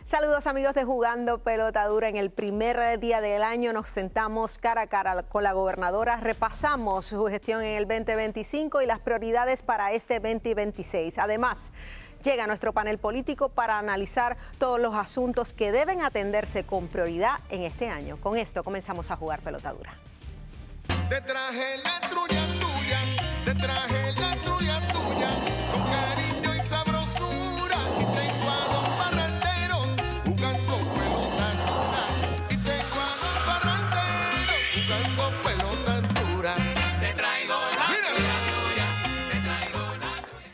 Saludos amigos de Jugando Pelota Dura. En el primer día del año nos sentamos cara a cara con la gobernadora, repasamos su gestión en el 2025 y las prioridades para este 2026. Además, llega nuestro panel político para analizar todos los asuntos que deben atenderse con prioridad en este año. Con esto comenzamos a jugar Pelota Dura. Te traje la trulla tuya, te traje la trulla tuya, con cariño y sabrosura, y tengo a los parranderos jugando pelota dura, y tengo a los parranderos jugando pelota dura. Te traigo la trulla tuya, te traigo la trulla.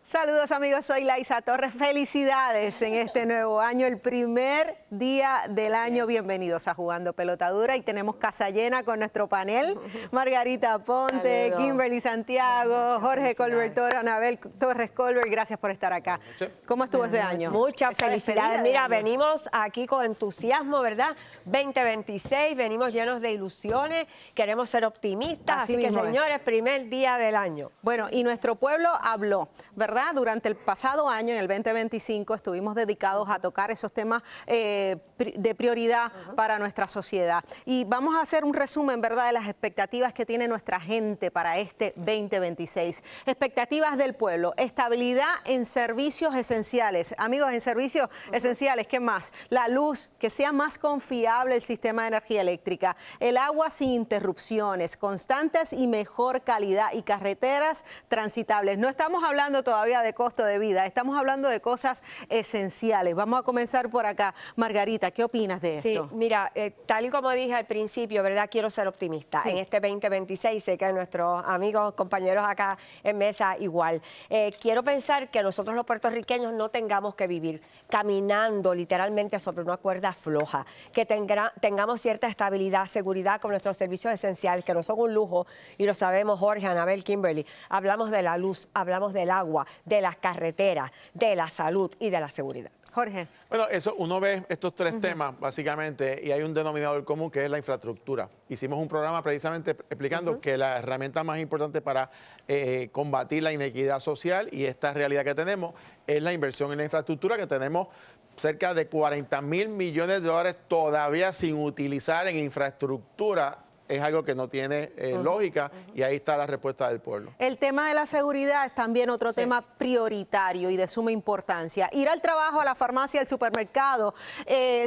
Saludos amigos, soy Laisa Torres. Felicidades en este nuevo año, el primer día del año. Bienvenidos a Jugando Pelota Dura y tenemos casa llena con nuestro panel. Margarita Ponte, Saludos. Kimberly Santiago, Jorge Colbert Toro, Anabel Torres Colbert, gracias por estar acá. ¿Cómo estuvo ese año? Muchas Esa felicidades. despedida de Mira, año. venimos aquí con entusiasmo, ¿verdad? 2026, venimos llenos de ilusiones, queremos ser optimistas, Así así que mismo es. señores, primer día del año. Bueno, y nuestro pueblo habló, ¿verdad? Durante el pasado año, en el 2025, estuvimos dedicados a tocar esos temas de prioridad para nuestra sociedad. Y vamos a hacer un resumen, ¿verdad?, de las expectativas que tiene nuestra gente para este 2026. Expectativas del pueblo, estabilidad en servicios esenciales. Amigos, en servicios esenciales, ¿qué más? La luz, que sea más confiable el sistema de energía eléctrica, el agua sin interrupciones, constantes y mejor calidad y carreteras transitables. No estamos hablando todavía de costo de vida, estamos hablando de cosas esenciales. Vamos a comenzar por acá. Margarita, ¿qué opinas de Sí, esto? mira, tal y como dije al principio, ¿verdad? Quiero ser optimista. Sí. En este 2026, sé que nuestros amigos, compañeros acá en mesa igual. Quiero pensar que nosotros los puertorriqueños no tengamos que vivir caminando literalmente sobre una cuerda floja, que tengamos cierta estabilidad, seguridad con nuestros servicios esenciales, que no son un lujo, y lo sabemos Jorge, Anabel, Kimberly. Hablamos de la luz, hablamos del agua, de las carreteras, de la salud y de la seguridad. Jorge. Bueno, eso uno ve estos tres temas básicamente y hay un denominador común que es la infraestructura. Hicimos un programa precisamente explicando que la herramienta más importante para combatir la inequidad social y esta realidad que tenemos es la inversión en la infraestructura, que tenemos cerca de 40.000 millones de dólares todavía sin utilizar en infraestructura. Es algo que no tiene lógica y ahí está la respuesta del pueblo. El tema de la seguridad es también otro tema prioritario y de suma importancia. Ir al trabajo, a la farmacia, al supermercado,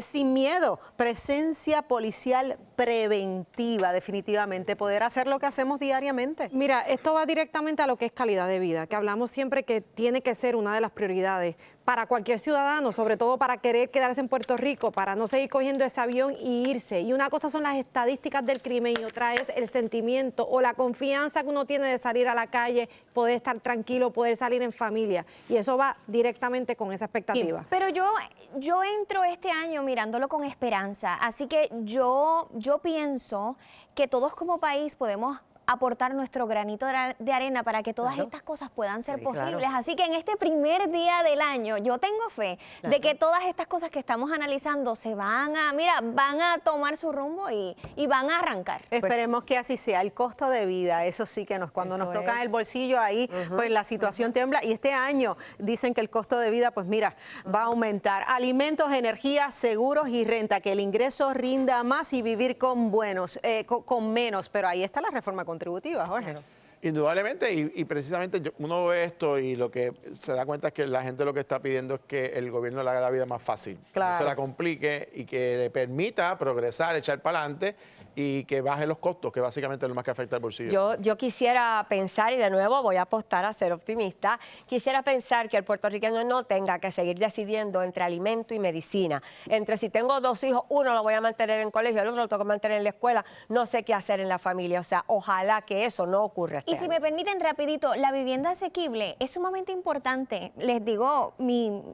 sin miedo. Presencia policial preventiva, definitivamente. Poder hacer lo que hacemos diariamente. Mira, esto va directamente a lo que es calidad de vida, que hablamos siempre que tiene que ser una de las prioridades para cualquier ciudadano, sobre todo para querer quedarse en Puerto Rico, para no seguir cogiendo ese avión y irse. Y una cosa son las estadísticas del crimen y otra es el sentimiento o la confianza que uno tiene de salir a la calle, poder estar tranquilo, poder salir en familia. Y eso va directamente con esa expectativa. Pero yo entro este año mirándolo con esperanza, así que yo pienso que todos como país podemos aportar nuestro granito de arena para que todas estas cosas puedan ser posibles. Claro. Así que en este primer día del año yo tengo fe de que todas estas cosas que estamos analizando se van a tomar su rumbo y van a arrancar. Esperemos que así sea. El costo de vida, eso sí que cuando Eso nos toca es. el bolsillo ahí, pues la situación tiembla. Y este año dicen que el costo de vida, pues mira, va a aumentar. Alimentos, energía, seguros y renta, que el ingreso rinda más y vivir con menos. Pero ahí está la reforma contributiva, Jorge. Indudablemente, y precisamente uno ve esto y lo que se da cuenta es que la gente lo que está pidiendo es que el gobierno le haga la vida más fácil, Claro. no se la complique y que le permita progresar, echar para adelante y que baje los costos, que básicamente es lo más que afecta al bolsillo. Yo quisiera pensar, y de nuevo voy a apostar a ser optimista, quisiera pensar que el puertorriqueño no tenga que seguir decidiendo entre alimento y medicina, entre si tengo dos hijos, uno lo voy a mantener en colegio, el otro lo tengo que mantener en la escuela, no sé qué hacer en la familia, o sea, ojalá que eso no ocurra este Y si año. me permiten rapidito, la vivienda asequible es sumamente importante. Les digo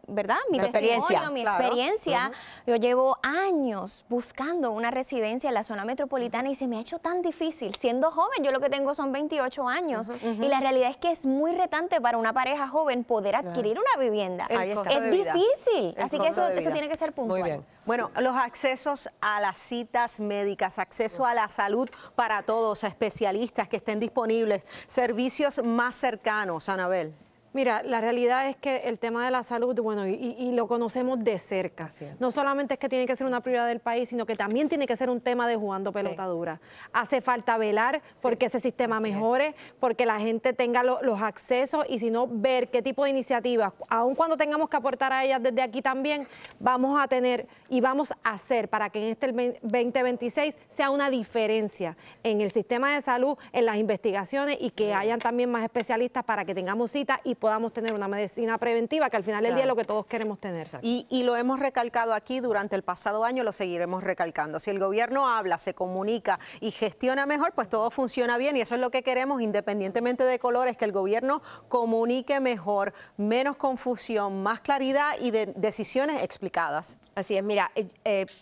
¿verdad? Mi La experiencia, testimonio, mi claro. experiencia. Yo llevo años buscando una residencia en la zona metropolitana y se me ha hecho tan difícil. Siendo joven, yo lo que tengo son 28 años y la realidad es que es muy retante para una pareja joven poder adquirir una vivienda. El costo Es de vida. difícil, El así que costo de vida. eso tiene que ser puntual. Muy bien. Bueno, los accesos a las citas médicas, acceso a la salud para todos, a especialistas que estén disponibles, servicios más cercanos, Anabel. Mira, la realidad es que el tema de la salud, bueno, y lo conocemos de cerca. Así es. No solamente es que tiene que ser una prioridad del país, sino que también tiene que ser un tema de jugando pelota dura. Hace falta velar porque ese sistema mejore, porque la gente tenga los accesos y si no, ver qué tipo de iniciativas, aun cuando tengamos que aportar a ellas desde aquí también, vamos a tener y vamos a hacer para que en este 2026 sea una diferencia en el sistema de salud, en las investigaciones y que hayan también más especialistas para que tengamos citas y podamos tener una medicina preventiva, que al final del día es lo que todos queremos tener. Y lo hemos recalcado aquí durante el pasado año, lo seguiremos recalcando. Si el gobierno habla, se comunica y gestiona mejor, pues todo funciona bien y eso es lo que queremos, independientemente de colores, que el gobierno comunique mejor, menos confusión, más claridad y de decisiones explicadas. Así es, mira,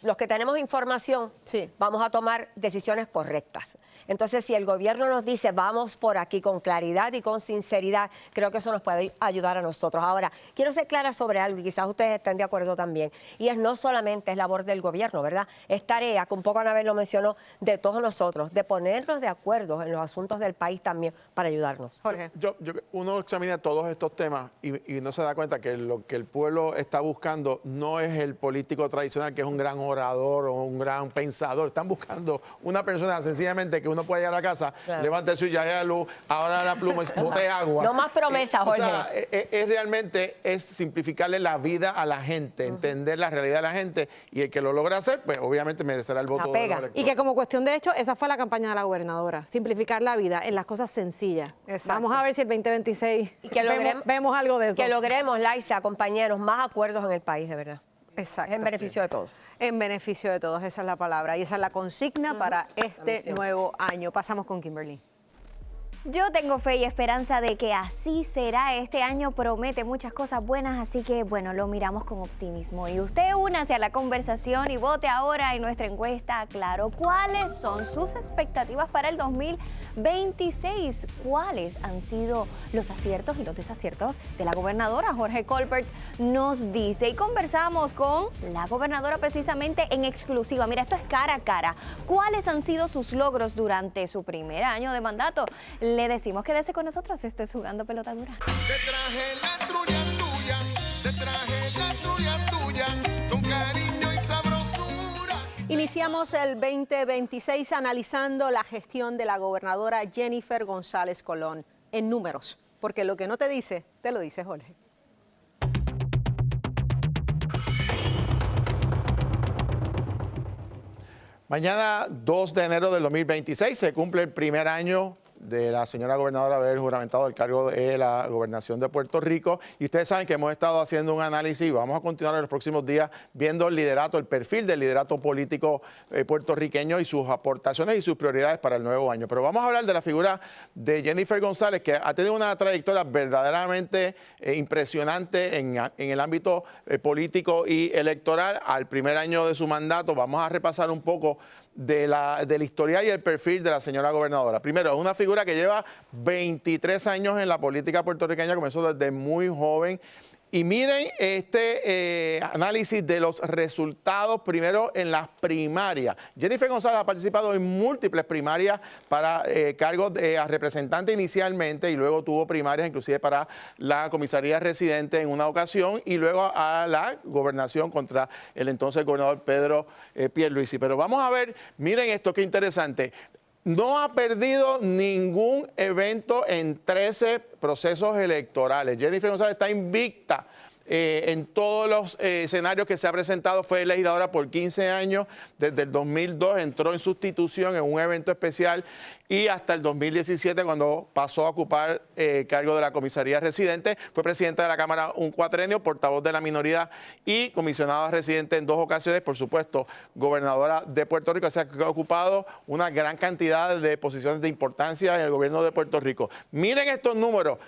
los que tenemos información, Sí. vamos a tomar decisiones correctas. Entonces, si el gobierno nos dice, vamos por aquí con claridad y con sinceridad, creo que eso nos puede ayudar a nosotros. Ahora, quiero ser clara sobre algo y quizás ustedes estén de acuerdo también. Y es no solamente es labor del gobierno, ¿verdad? Es tarea, que un poco Anabel lo mencionó, de todos nosotros, de ponernos de acuerdo en los asuntos del país también para ayudarnos. Jorge. Uno examina todos estos temas y no se da cuenta que lo que el pueblo está buscando no es el político tradicional, que es un gran orador o un gran pensador. Están buscando una persona sencillamente que uno puede llegar a casa, Claro. levante su llave de luz, ahora la pluma y bote agua. No más promesas, Jorge. O sea, realmente es simplificarle la vida a la gente, entender la realidad de la gente y el que lo logra hacer, pues obviamente merecerá el voto de los pega. electores. Y que como cuestión de hecho, esa fue la campaña de la gobernadora, simplificar la vida en las cosas sencillas. Exacto. Vamos a ver si el 2026 Y que vemos algo de eso. Que logremos, Laisa, compañeros, más acuerdos en el país, de verdad. Exacto. Es en beneficio de todos. En beneficio de todos, esa es la palabra y esa es la consigna para este misión. nuevo año. Pasamos con Kimberly. Yo tengo fe y esperanza de que así será. Este año promete muchas cosas buenas, así que bueno, lo miramos con optimismo. Y usted únase a la conversación y vote ahora en nuestra encuesta. Claro, ¿cuáles son sus expectativas para el 2026? ¿Cuáles han sido los aciertos y los desaciertos de la gobernadora? Jorge Colbert nos dice y conversamos con la gobernadora precisamente en exclusiva. Mira, esto es cara a cara. ¿Cuáles han sido sus logros durante su primer año de mandato? Le decimos quédese con nosotros, esto es Jugando Pelota Dura. Te traje la trulla tuya, te traje la trulla tuya, con cariño y sabrosura. Iniciamos el 2026 analizando la gestión de la gobernadora Jennifer González Colón en números, porque lo que no te dice, te lo dice Jorge. Mañana, 2 de enero del 2026, se cumple el primer año de la señora gobernadora haber juramentado el cargo de la gobernación de Puerto Rico. Y ustedes saben que hemos estado haciendo un análisis y vamos a continuar en los próximos días viendo el liderato, el perfil del liderato político puertorriqueño y sus aportaciones y sus prioridades para el nuevo año. Pero vamos a hablar de la figura de Jennifer González, que ha tenido una trayectoria verdaderamente impresionante en el ámbito político y electoral. Al primer año de su mandato vamos a repasar un poco del historial y el perfil de la señora gobernadora. Primero, es una figura que lleva 23 años en la política puertorriqueña, comenzó desde muy joven. Y miren este análisis de los resultados, primero en las primarias. Jennifer González ha participado en múltiples primarias para cargos de representante inicialmente y luego tuvo primarias inclusive para la comisaría residente en una ocasión y luego a la gobernación contra el entonces gobernador Pedro Pierluisi. Pero vamos a ver, miren esto, qué interesante. No ha perdido ningún evento en 13 procesos electorales. Jennifer González está invicta en todos los escenarios que se ha presentado. Fue legisladora por 15 años. Desde el 2002 entró en sustitución en un evento especial y hasta el 2017, cuando pasó a ocupar cargo de la comisaría residente, fue presidenta de la Cámara un cuatrenio, portavoz de la minoría y comisionada residente en 2 ocasiones, por supuesto, gobernadora de Puerto Rico. O sea, que ha ocupado una gran cantidad de posiciones de importancia en el gobierno de Puerto Rico. Miren estos números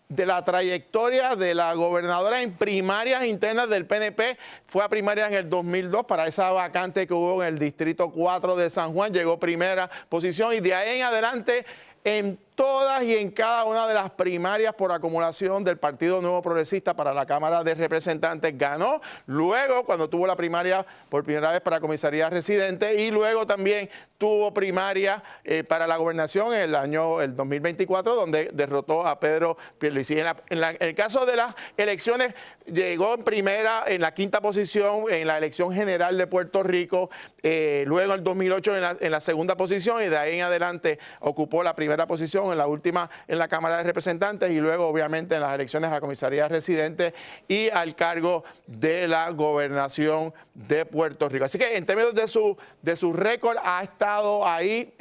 de la trayectoria de la gobernadora en primarias internas del PNP. Fue a primarias en el 2002 para esa vacante que hubo en el Distrito 4 de San Juan. Llegó primera posición y de ahí en adelante en todas y en cada una de las primarias por acumulación del Partido Nuevo Progresista para la Cámara de Representantes. Ganó luego cuando tuvo la primaria por primera vez para comisaría residente y luego también tuvo primaria para la gobernación en el 2024, donde derrotó a Pedro Pierluisi. En el caso de las elecciones, llegó en primera, en la quinta posición en la elección general de Puerto Rico, luego en el 2008 en la segunda posición y de ahí en adelante ocupó la primera posición en la última en la Cámara de Representantes y luego obviamente en las elecciones a la comisaría residente y al cargo de la gobernación de Puerto Rico. Así que en términos de su récord ha estado ahí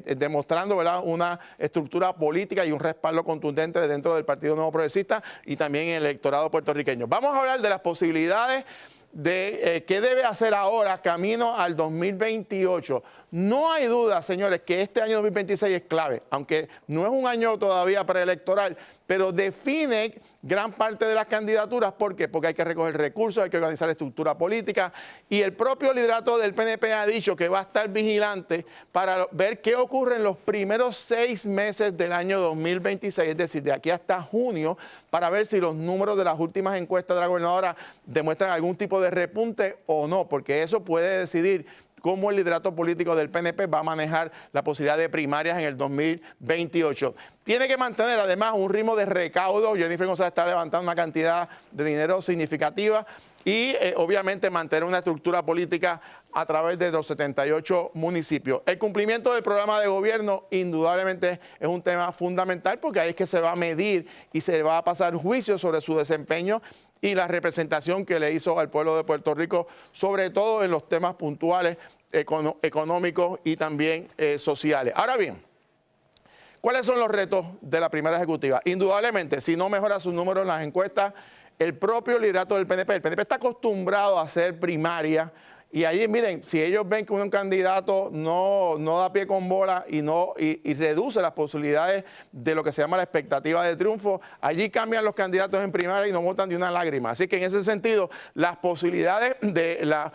demostrando, ¿verdad?, una estructura política y un respaldo contundente dentro del Partido Nuevo Progresista y también en el electorado puertorriqueño. Vamos a hablar de las posibilidades de qué debe hacer ahora camino al 2028. No hay duda, señores, que este año 2026 es clave, aunque no es un año todavía preelectoral, pero define gran parte de las candidaturas. ¿Por qué? Porque hay que recoger recursos, hay que organizar la estructura política y el propio liderato del PNP ha dicho que va a estar vigilante para ver qué ocurre en los primeros 6 meses del año 2026, es decir, de aquí hasta junio, para ver si los números de las últimas encuestas de la gobernadora demuestran algún tipo de repunte o no, porque eso puede decidir cómo el liderato político del PNP va a manejar la posibilidad de primarias en el 2028. Tiene que mantener además un ritmo de recaudo. Jennifer González está levantando una cantidad de dinero significativa y obviamente mantener una estructura política a través de los 78 municipios. El cumplimiento del programa de gobierno indudablemente es un tema fundamental porque ahí es que se va a medir y se va a pasar juicio sobre su desempeño y la representación que le hizo al pueblo de Puerto Rico, sobre todo en los temas puntuales, económicos y también sociales. Ahora bien, ¿cuáles son los retos de la primera ejecutiva? Indudablemente, si no mejora sus números en las encuestas, el propio liderato del PNP, el PNP está acostumbrado a hacer primaria. Y allí, miren, si ellos ven que un candidato no da pie con bola y reduce las posibilidades de lo que se llama la expectativa de triunfo, allí cambian los candidatos en primaria y no votan de una lágrima. Así que en ese sentido, las posibilidades de la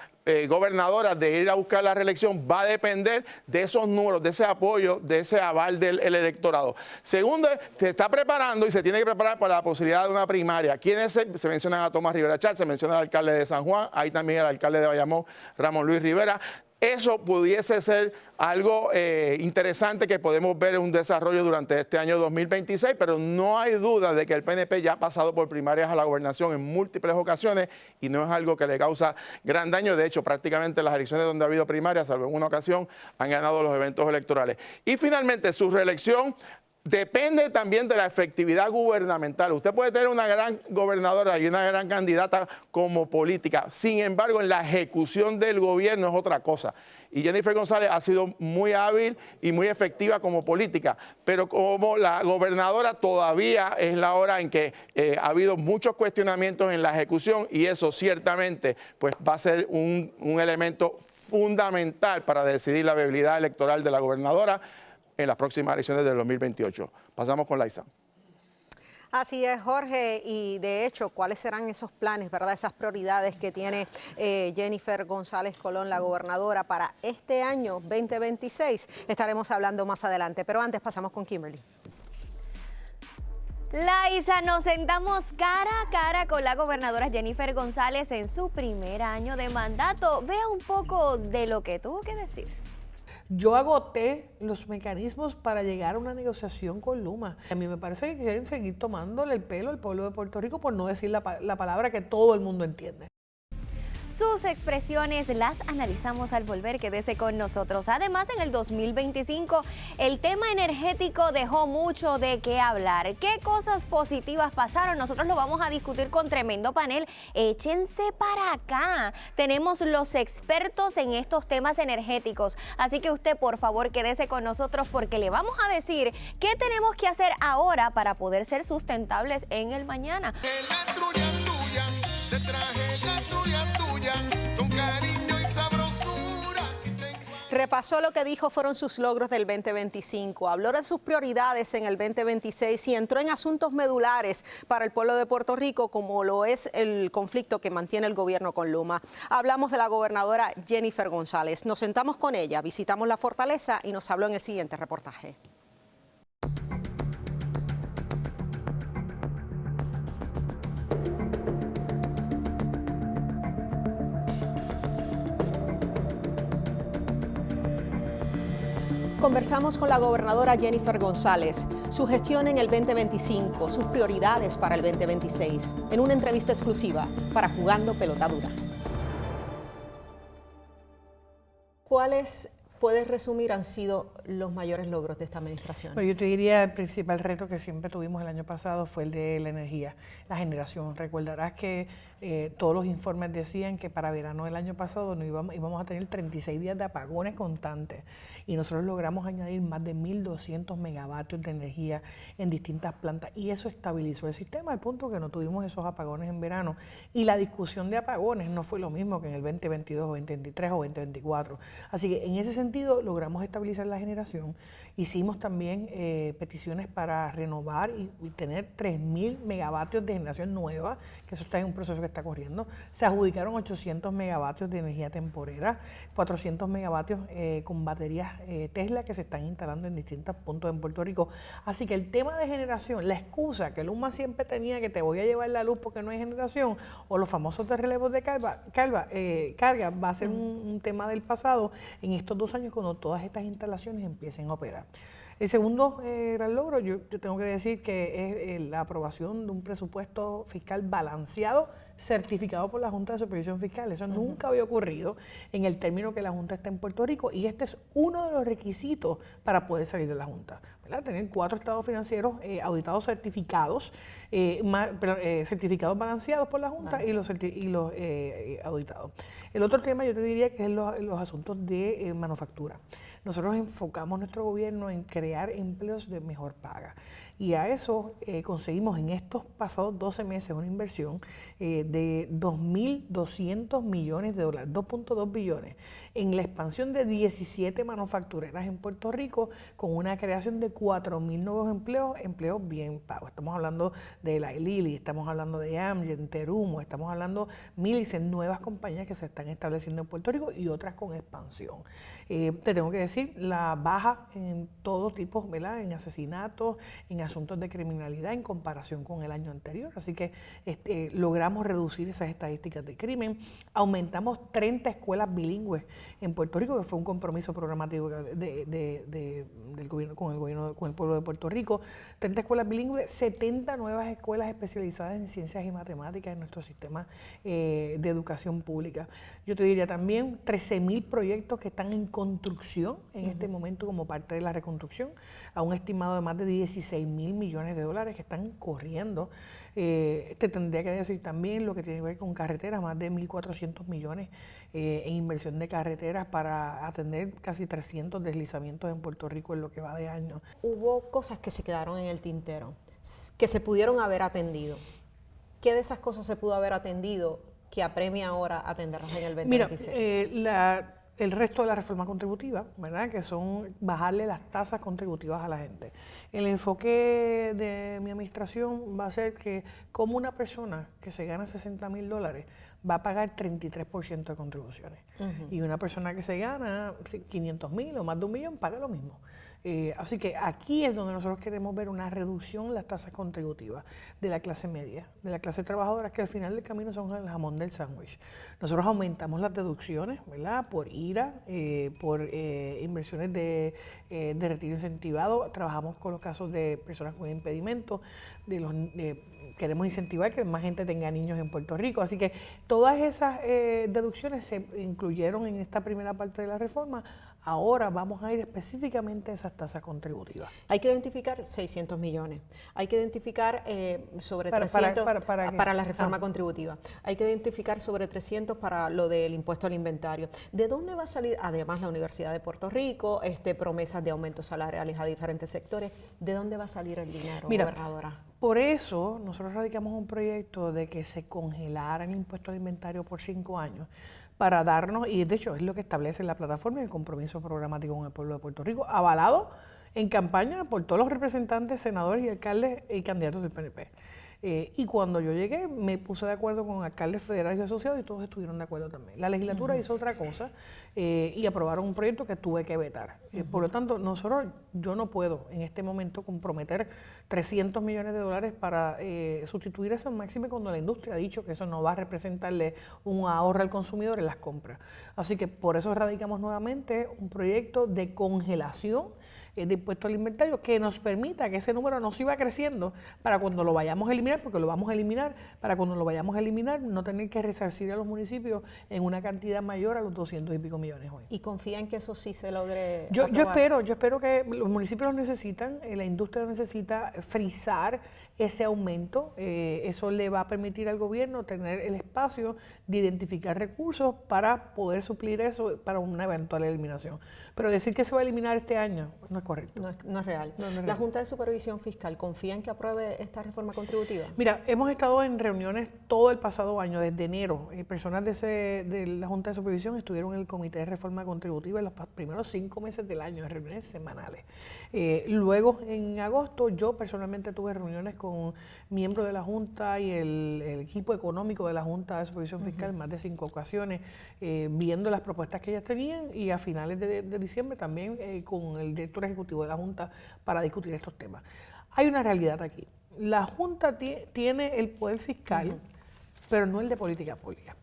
gobernadora de ir a buscar la reelección va a depender de esos números, de ese apoyo, de ese aval del electorado. Segundo, se está preparando y se tiene que preparar para la posibilidad de una primaria. ¿Quiénes se mencionan? A Tomás Rivera Chatz, se menciona al alcalde de San Juan, hay también el alcalde de Bayamón, Ramón Luis Rivera. Eso pudiese ser algo interesante que podemos ver en un desarrollo durante este año 2026, pero no hay duda de que el PNP ya ha pasado por primarias a la gobernación en múltiples ocasiones y no es algo que le causa gran daño. De hecho, prácticamente las elecciones donde ha habido primarias, salvo en una ocasión, han ganado los eventos electorales. Y finalmente, su reelección depende también de la efectividad gubernamental. Usted puede tener una gran gobernadora y una gran candidata como política. Sin embargo, en la ejecución del gobierno es otra cosa. Y Jennifer González ha sido muy hábil y muy efectiva como política. Pero como la gobernadora todavía es la hora en que ha habido muchos cuestionamientos en la ejecución y eso ciertamente pues, va a ser un elemento fundamental para decidir la viabilidad electoral de la gobernadora en las próximas elecciones del 2028. Pasamos con Laisa. Así es, Jorge, y de hecho, ¿cuáles serán esos planes, verdad, esas prioridades que tiene Jennifer González Colón, la gobernadora, para este año 2026? Estaremos hablando más adelante, pero antes pasamos con Kimberly. Laisa, nos sentamos cara a cara con la gobernadora Jennifer González en su primer año de mandato. Vea un poco de lo que tuvo que decir. Yo agoté los mecanismos para llegar a una negociación con Luma. A mí me parece que quieren seguir tomándole el pelo al pueblo de Puerto Rico por no decir la palabra que todo el mundo entiende. Sus expresiones las analizamos al volver, quédese con nosotros. Además, en el 2025, el tema energético dejó mucho de qué hablar. ¿Qué cosas positivas pasaron? Nosotros lo vamos a discutir con tremendo panel. Échense para acá. Tenemos los expertos en estos temas energéticos. Así que usted, por favor, quédese con nosotros porque le vamos a decir qué tenemos que hacer ahora para poder ser sustentables en el mañana. Con cariño y sabrosura. Repasó lo que dijo fueron sus logros del 2025, habló de sus prioridades en el 2026 y entró en asuntos medulares para el pueblo de Puerto Rico, como lo es el conflicto que mantiene el gobierno con Luma. Hablamos de la gobernadora Jennifer González. Nos sentamos con ella, visitamos la fortaleza y nos habló en el siguiente reportaje. conversamos con la gobernadora Jennifer González, su gestión en el 2025, sus prioridades para el 2026, en una entrevista exclusiva para Jugando Pelota Dura. ¿Cuáles, puedes resumir, han sido los mayores logros de esta administración? Bueno, yo te diría el principal reto que siempre tuvimos el año pasado fue el de la energía, la generación. Recordarás que todos los informes decían que para verano del año pasado íbamos a tener 36 días de apagones constantes y nosotros logramos añadir más de 1.200 megavatios de energía en distintas plantas y eso estabilizó el sistema al punto que no tuvimos esos apagones en verano. Y la discusión de apagones no fue lo mismo que en el 2022, 2023 o 2024. Así que en ese sentido logramos estabilizar la generación. Hicimos también peticiones para renovar y tener 3.000 megavatios de generación nueva, que eso está en un proceso que está corriendo. Se adjudicaron 800 megavatios de energía temporera, 400 megavatios con baterías Tesla que se están instalando en distintos puntos en Puerto Rico. Así que el tema de generación, la excusa que Luma siempre tenía que te voy a llevar la luz porque no hay generación, o los famosos de relevos de carga, va a ser un tema del pasado en estos 2 años cuando todas estas instalaciones empiecen a operar. El segundo gran logro, yo tengo que decir que es la aprobación de un presupuesto fiscal balanceado certificado por la Junta de Supervisión Fiscal. Eso nunca había ocurrido en el término que la Junta está en Puerto Rico y este es uno de los requisitos para poder salir de la Junta, ¿verdad? Tener 4 estados financieros auditados certificados, certificados balanceados por la Junta y los auditados. El otro tema yo te diría que es los asuntos de manufactura. Nosotros enfocamos nuestro gobierno en crear empleos de mejor paga y a eso conseguimos en estos pasados 12 meses una inversión de 2.200 millones de dólares, 2.2 billones, en la expansión de 17 manufactureras en Puerto Rico con una creación de 4.000 nuevos empleos bien pagos. Estamos hablando de la Lilly, estamos hablando de Amgen, Terumo, estamos hablando de Millicent, nuevas compañías que se están estableciendo en Puerto Rico y otras con expansión. Te tengo que decir, la baja en todo tipo, ¿verdad? En asesinatos, en asuntos de criminalidad en comparación con el año anterior. Así que logramos reducir esas estadísticas de crimen. Aumentamos 30 escuelas bilingües en Puerto Rico, que fue un compromiso programático del gobierno con el pueblo de Puerto Rico. 30 escuelas bilingües, 70 nuevas escuelas especializadas en ciencias y matemáticas en nuestro sistema de educación pública. Yo te diría también 13.000 proyectos que están en construcción en este momento como parte de la reconstrucción, a un estimado de más de 16.000 millones de dólares que están corriendo. Te tendría que decir también lo que tiene que ver con carreteras, más de 1.400 millones en inversión de carreteras para atender casi 300 deslizamientos en Puerto Rico en lo que va de año. Hubo cosas que se quedaron en el tintero, que se pudieron haber atendido. ¿Qué de esas cosas se pudo haber atendido que apremia ahora atenderlas en el 2026? Mira, el resto de la reforma contributiva, ¿verdad? Que son bajarle las tasas contributivas a la gente. El enfoque de mi administración va a ser que como una persona que se gana $60,000 va a pagar 33% de contribuciones. Y una persona que se gana 500,000 o más de $1 millón paga lo mismo. Así que aquí es donde nosotros queremos ver una reducción en las tasas contributivas de la clase media, de la clase trabajadora, que al final del camino son el jamón del sándwich. Nosotros aumentamos las deducciones, ¿verdad? Por IRA, por inversiones de retiro incentivado. Trabajamos con los casos de personas con impedimentos. Queremos incentivar que más gente tenga niños en Puerto Rico. Así que todas esas deducciones se incluyeron en esta primera parte de la reforma. Ahora vamos a ir específicamente a esas tasas contributivas. Hay que identificar 600 millones. Hay que identificar sobre 300 para la reforma contributiva. Hay que identificar sobre 300 para lo del impuesto al inventario. ¿De dónde va a salir, además, la Universidad de Puerto Rico, promesas de aumentos salariales a diferentes sectores? ¿De dónde va a salir el dinero, gobernadora? Por eso nosotros radicamos un proyecto de que se congelara el impuesto al inventario por 5 años para darnos, y de hecho es lo que establece la plataforma y el compromiso programático con el pueblo de Puerto Rico, avalado en campaña por todos los representantes, senadores y alcaldes y candidatos del PNP. Y cuando yo llegué, me puse de acuerdo con alcaldes federales y asociados y todos estuvieron de acuerdo también. La legislatura hizo otra cosa y aprobaron un proyecto que tuve que vetar. Por lo tanto, yo no puedo en este momento comprometer 300 millones de dólares para sustituir eso máxime cuando la industria ha dicho que eso no va a representarle un ahorro al consumidor en las compras. Así que por eso radicamos nuevamente un proyecto de congelación de impuesto al inventario que nos permita que ese número no siga creciendo para cuando lo vayamos a eliminar, porque lo vamos a eliminar, para cuando lo vayamos a eliminar no tener que resarcir a los municipios en una cantidad mayor a los 200 y pico millones hoy. ¿Y confía en que eso sí se logre Yo aprobar? espero que los municipios lo necesitan, la industria lo necesita, frizar ese aumento, eso le va a permitir al gobierno tener el espacio de identificar recursos para poder suplir eso para una eventual eliminación. Pero decir que se va a eliminar este año no es correcto. No es real. No es ¿La real. Junta de Supervisión Fiscal confía en que apruebe esta reforma contributiva? Mira, hemos estado en reuniones todo el pasado año, desde enero. Personas de la Junta de Supervisión estuvieron en el Comité de Reforma Contributiva en los primeros 5 meses del año, en reuniones semanales. Luego, en agosto, yo personalmente tuve reuniones con miembros de la Junta y el equipo económico de la Junta de Supervisión Fiscal en más de 5 ocasiones, viendo las propuestas que ellas tenían y a finales de diciembre también con el director ejecutivo de la Junta para discutir estos temas. Hay una realidad aquí. La Junta tiene el poder fiscal, pero no el de política pública.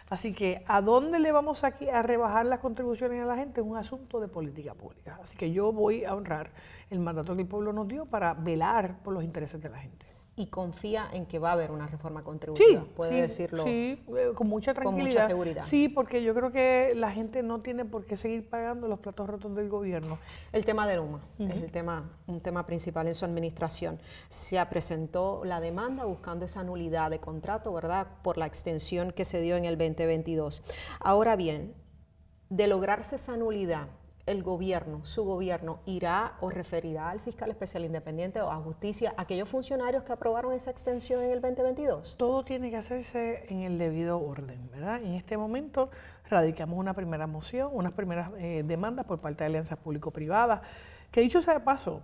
Así que a dónde le vamos aquí a rebajar las contribuciones a la gente es un asunto de política pública. Así que yo voy a honrar el mandato que el pueblo nos dio para velar por los intereses de la gente. ¿Y confía en que va a haber una reforma contributiva? ¿Puede decirlo? Sí, con mucha con tranquilidad. mucha seguridad. Sí, porque yo creo que la gente no tiene por qué seguir pagando los platos rotos del gobierno. El tema de Luma es un tema principal en su administración. Se presentó la demanda buscando esa nulidad de contrato, ¿verdad?, por la extensión que se dio en el 2022. Ahora bien, de lograrse esa nulidad, el gobierno, su gobierno, irá o referirá al fiscal especial independiente o a justicia a aquellos funcionarios que aprobaron esa extensión en el 2022. Todo tiene que hacerse en el debido orden, ¿verdad? En este momento radicamos una primera moción, unas primeras demandas por parte de alianzas público-privadas, que dicho sea de paso,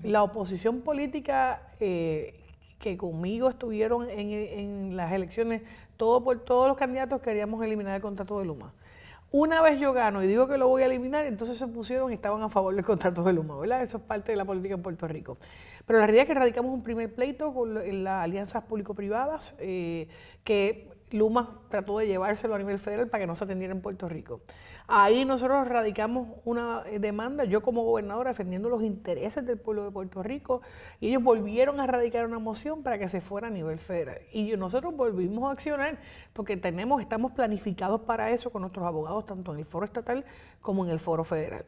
la oposición política que conmigo estuvieron en las elecciones, todos los candidatos queríamos eliminar el contrato de Luma. Una vez yo gano y digo que lo voy a eliminar, entonces se pusieron y estaban a favor del contrato de Luma, ¿verdad? Eso es parte de la política en Puerto Rico. Pero la realidad es que radicamos un primer pleito con las alianzas público-privadas que Luma trató de llevárselo a nivel federal para que no se atendiera en Puerto Rico. Ahí nosotros radicamos una demanda, yo como gobernadora defendiendo los intereses del pueblo de Puerto Rico, y ellos volvieron a radicar una moción para que se fuera a nivel federal. Y nosotros volvimos a accionar porque estamos planificados para eso con nuestros abogados, tanto en el foro estatal como en el foro federal.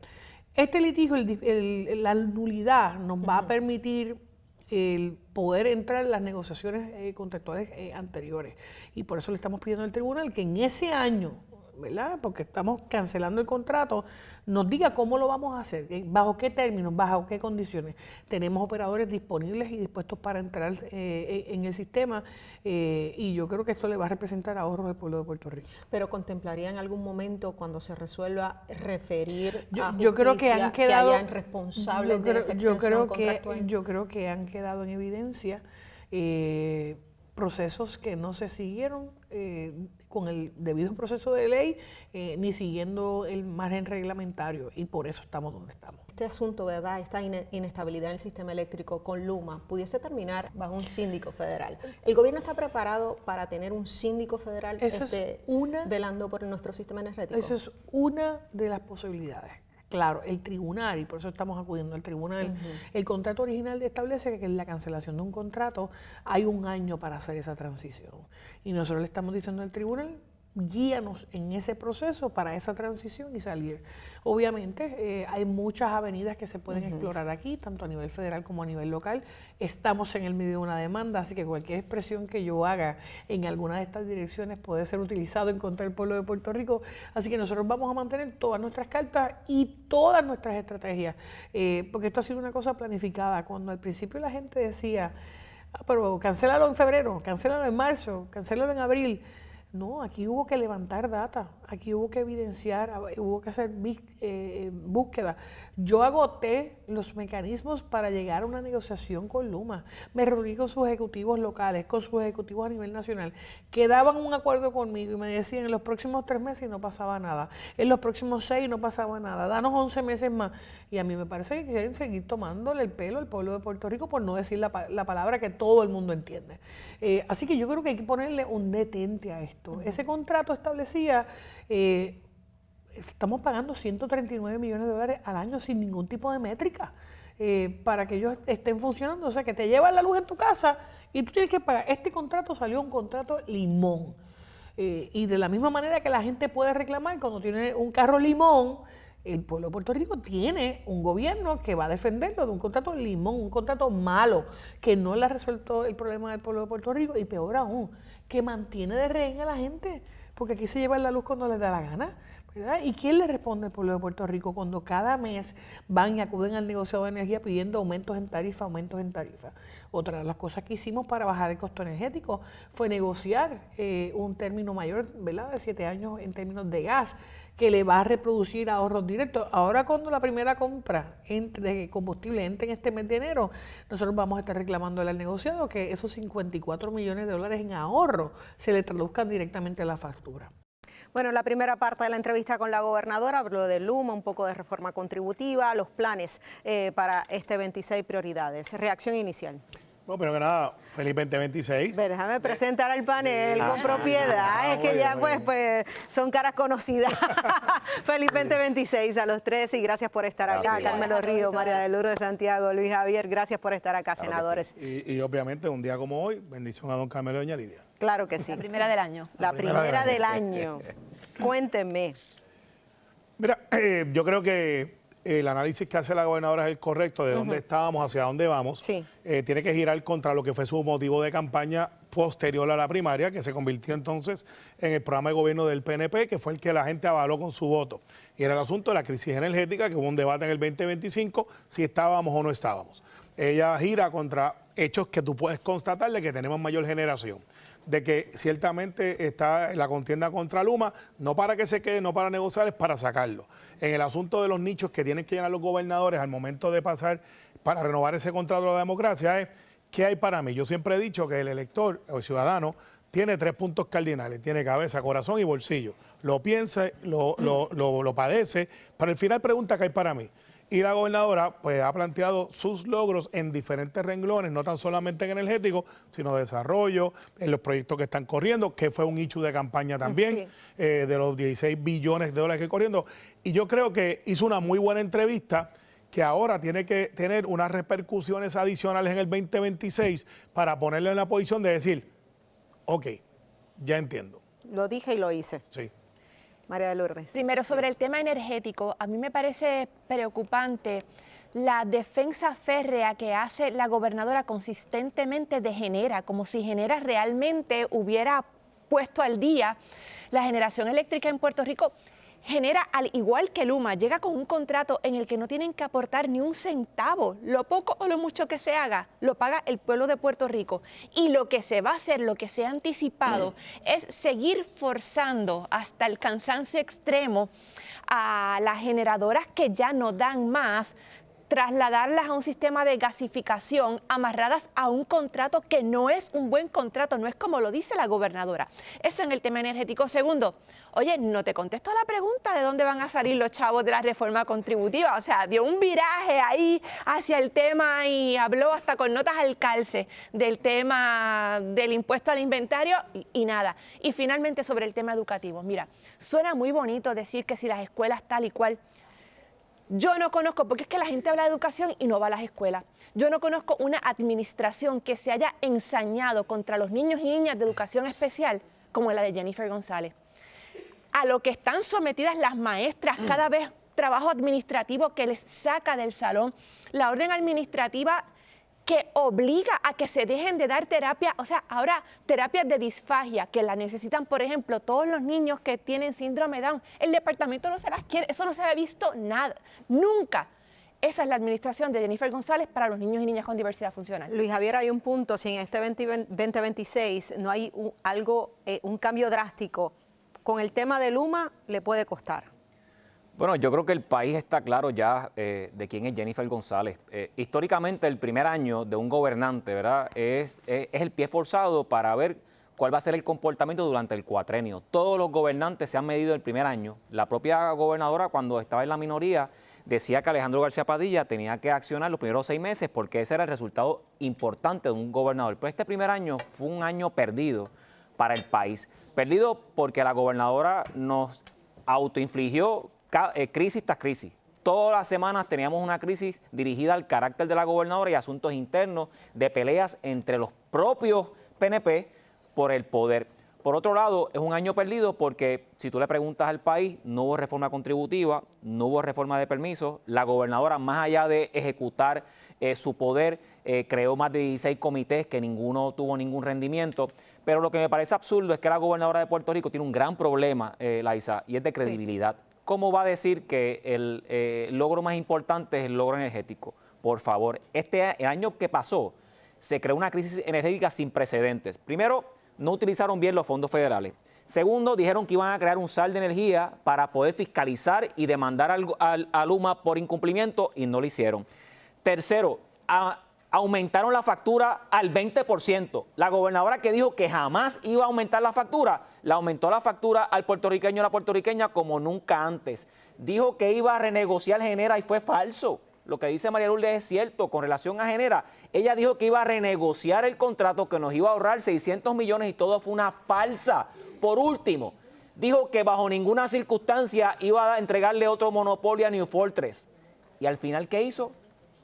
Este litigio, la nulidad, nos va a permitir el poder entrar en las negociaciones contractuales anteriores. Y por eso le estamos pidiendo al tribunal que en ese año, ¿verdad?, porque estamos cancelando el contrato, nos diga cómo lo vamos a hacer, bajo qué términos, bajo qué condiciones. Tenemos operadores disponibles y dispuestos para entrar en el sistema y yo creo que esto le va a representar ahorros al pueblo de Puerto Rico. ¿Pero contemplaría en algún momento, cuando se resuelva, referir a Yo creo que justicia han quedado, hayan responsables de esa extensión contractual? yo creo que han quedado en evidencia procesos que no se siguieron con el debido proceso de ley ni siguiendo el margen reglamentario, y por eso estamos donde estamos. Este asunto, ¿verdad?, esta inestabilidad en el sistema eléctrico con Luma, pudiese terminar bajo un síndico federal. ¿El gobierno está preparado para tener un síndico federal velando por nuestro sistema energético? Esa es una de las posibilidades. Claro, el tribunal, y por eso estamos acudiendo al tribunal, el contrato original establece que en la cancelación de un contrato hay 1 año para hacer esa transición. Y nosotros le estamos diciendo al tribunal, guíanos en ese proceso para esa transición y salir. Obviamente hay muchas avenidas que se pueden explorar aquí, tanto a nivel federal como a nivel local. Estamos en el medio de una demanda, así que cualquier expresión que yo haga en alguna de estas direcciones puede ser utilizado en contra del pueblo de Puerto Rico. Así que nosotros vamos a mantener todas nuestras cartas y todas nuestras estrategias, porque esto ha sido una cosa planificada. Cuando al principio la gente decía, pero cancélalo en febrero, cancélalo en marzo, cancélalo en abril, No, aquí hubo que levantar data, aquí hubo que evidenciar, hubo que hacer búsqueda. Yo agoté los mecanismos para llegar a una negociación con Luma. Me reuní con sus ejecutivos locales, con sus ejecutivos a nivel nacional, que daban un acuerdo conmigo y me decían en los próximos 3 meses no pasaba nada, en los próximos 6 no pasaba nada, danos 11 meses más. Y a mí me parece que quieren seguir tomándole el pelo al pueblo de Puerto Rico por no decir la palabra que todo el mundo entiende. Así que yo creo que hay que ponerle un detente a esto. Ese contrato establecía, estamos pagando 139 millones de dólares al año sin ningún tipo de métrica para que ellos estén funcionando. O sea, que te llevan la luz en tu casa y tú tienes que pagar. Este contrato salió un contrato limón. Y de la misma manera que la gente puede reclamar cuando tiene un carro limón, el pueblo de Puerto Rico tiene un gobierno que va a defenderlo de un contrato limón, un contrato malo, que no le ha resuelto el problema del pueblo de Puerto Rico y peor aún, que mantiene de rehén a la gente, porque aquí se lleva la luz cuando les da la gana, ¿verdad? ¿Y quién le responde al pueblo de Puerto Rico cuando cada mes van y acuden al negociado de energía pidiendo aumentos en tarifa, aumentos en tarifa? Otra de las cosas que hicimos para bajar el costo energético fue negociar un término mayor, ¿verdad?, de 7 años en términos de gas, que le va a reproducir ahorros directos. Ahora cuando la primera compra de combustible entre en este mes de enero, nosotros vamos a estar reclamándole al negociado que esos 54 millones de dólares en ahorro se le traduzcan directamente a la factura. Bueno, la primera parte de la entrevista con la gobernadora habló de Luma, un poco de reforma contributiva, los planes para este 26 prioridades. Reacción inicial. Bueno, primero que nada, feliz 2026. Déjame presentar al panel con propiedad. Es que ya pues son caras conocidas. Feliz 2026 a los tres y gracias por estar acá. Carmelo Ríos, María de Lourdes Santiago, Luis Javier, gracias por estar acá, senadores. Sí. Y obviamente un día como hoy, bendición a don Carmelo y doña Lidia. Claro que sí. La primera del año. La primera del año. Cuéntenme. Mira, yo creo que el análisis que hace la gobernadora es el correcto, de dónde estábamos, hacia dónde vamos. Sí. Tiene que girar contra lo que fue su motivo de campaña posterior a la primaria, que se convirtió entonces en el programa de gobierno del PNP, que fue el que la gente avaló con su voto. Y era el asunto de la crisis energética, que hubo un debate en el 2025, si estábamos o no estábamos. Ella gira contra hechos que tú puedes constatar de que tenemos mayor generación, de que ciertamente está la contienda contra Luma, no para que se quede, no para negociar, es para sacarlo. En el asunto de los nichos que tienen que llenar los gobernadores al momento de pasar para renovar ese contrato de la democracia es, ¿qué hay para mí? Yo siempre he dicho que el elector o el ciudadano tiene 3 puntos cardinales, tiene cabeza, corazón y bolsillo. Lo piensa, lo padece, pero al final pregunta qué hay para mí. Y la gobernadora pues ha planteado sus logros en diferentes renglones, no tan solamente en energético, sino desarrollo, en los proyectos que están corriendo, que fue un issue de campaña también, sí. De los 16 billones de dólares que corriendo. Y yo creo que hizo una muy buena entrevista que ahora tiene que tener unas repercusiones adicionales en el 2026 para ponerle en la posición de decir, ok, ya entiendo. Lo dije y lo hice. Sí. María de Lourdes. Primero, sobre el tema energético, a mí me parece preocupante la defensa férrea que hace la gobernadora consistentemente de Genera, como si Genera realmente hubiera puesto al día la generación eléctrica en Puerto Rico. Genera, al igual que Luma, llega con un contrato en el que no tienen que aportar ni un centavo. Lo poco o lo mucho que se haga, lo paga el pueblo de Puerto Rico. Y lo que se va a hacer, lo que se ha anticipado, es seguir forzando hasta el cansancio extremo a las generadoras que ya no dan más, trasladarlas a un sistema de gasificación amarradas a un contrato que no es un buen contrato, no es como lo dice la gobernadora. Eso en el tema energético. Segundo, oye, no te contesto la pregunta de dónde van a salir los chavos de la reforma contributiva. O sea, dio un viraje ahí hacia el tema y habló hasta con notas al calce del tema del impuesto al inventario y nada. Y finalmente sobre el tema educativo. Mira, suena muy bonito decir que si las escuelas tal y cual. Yo no conozco, porque es que la gente habla de educación y no va a las escuelas. Yo no conozco una administración que se haya ensañado contra los niños y niñas de educación especial como la de Jennifer González. A lo que están sometidas las maestras, cada vez trabajo administrativo que les saca del salón, la orden administrativa que obliga a que se dejen de dar terapia, o sea, ahora terapias de disfagia, que la necesitan, por ejemplo, todos los niños que tienen síndrome Down. El departamento no se las quiere, eso no se había visto nada, nunca. esa es la administración de Jennifer González para los niños y niñas con diversidad funcional. Luis Javier, hay un punto, si en este 2026 no hay un cambio drástico, con el tema de Luma le puede costar. Bueno, yo creo que el país está claro ya de quién es Jennifer González. Históricamente, el primer año de un gobernante, ¿verdad?, es el pie forzado para ver cuál va a ser el comportamiento durante el cuatrenio. Todos los gobernantes se han medido el primer año. La propia gobernadora, cuando estaba en la minoría, decía que Alejandro García Padilla tenía que accionar los primeros 6 meses porque ese era el resultado importante de un gobernador. Pero este primer año fue un año perdido para el país. Perdido porque la gobernadora nos autoinfligió crisis tras crisis. Todas las semanas teníamos una crisis dirigida al carácter de la gobernadora y asuntos internos de peleas entre los propios PNP por el poder. Por otro lado, es un año perdido porque si tú le preguntas al país, no hubo reforma contributiva, no hubo reforma de permisos, la gobernadora, más allá de ejecutar su poder, creó más de 16 comités que ninguno tuvo ningún rendimiento. Pero lo que me parece absurdo es que la gobernadora de Puerto Rico tiene un gran problema, Laisa, y es de credibilidad. Sí. ¿Cómo va a decir que el logro más importante es el logro energético? Por favor, el año que pasó se creó una crisis energética sin precedentes. Primero, no utilizaron bien los fondos federales. Segundo, dijeron que iban a crear un SAL de energía para poder fiscalizar y demandar a Luma por incumplimiento y no lo hicieron. Tercero, aumentaron la factura al 20%. La gobernadora que dijo que jamás iba a aumentar la factura, la aumentó la factura al puertorriqueño o la puertorriqueña como nunca antes. Dijo que iba a renegociar Genera y fue falso. Lo que dice María Lourdes es cierto con relación a Genera. Ella dijo que iba a renegociar el contrato, que nos iba a ahorrar 600 millones y todo fue una falsa. Por último, dijo que bajo ninguna circunstancia iba a entregarle otro monopolio a New Fortress. Y al final, ¿qué hizo?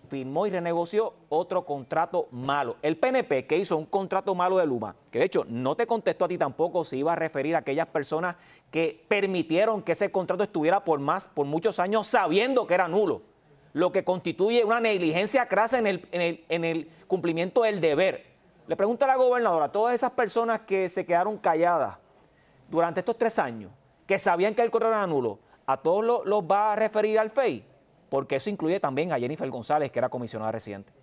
Firmó y renegoció otro contrato malo. El PNP, que hizo un contrato malo de Luma, que de hecho no te contestó a ti tampoco si iba a referir a aquellas personas que permitieron que ese contrato estuviera por muchos años sabiendo que era nulo, lo que constituye una negligencia crasa en el cumplimiento del deber. Le pregunto a la gobernadora, todas esas personas que se quedaron calladas durante estos 3 años, que sabían que el contrato era nulo, ¿a todos los va a referir al FEI? Porque eso incluye también a Jennifer González, que era comisionada residente.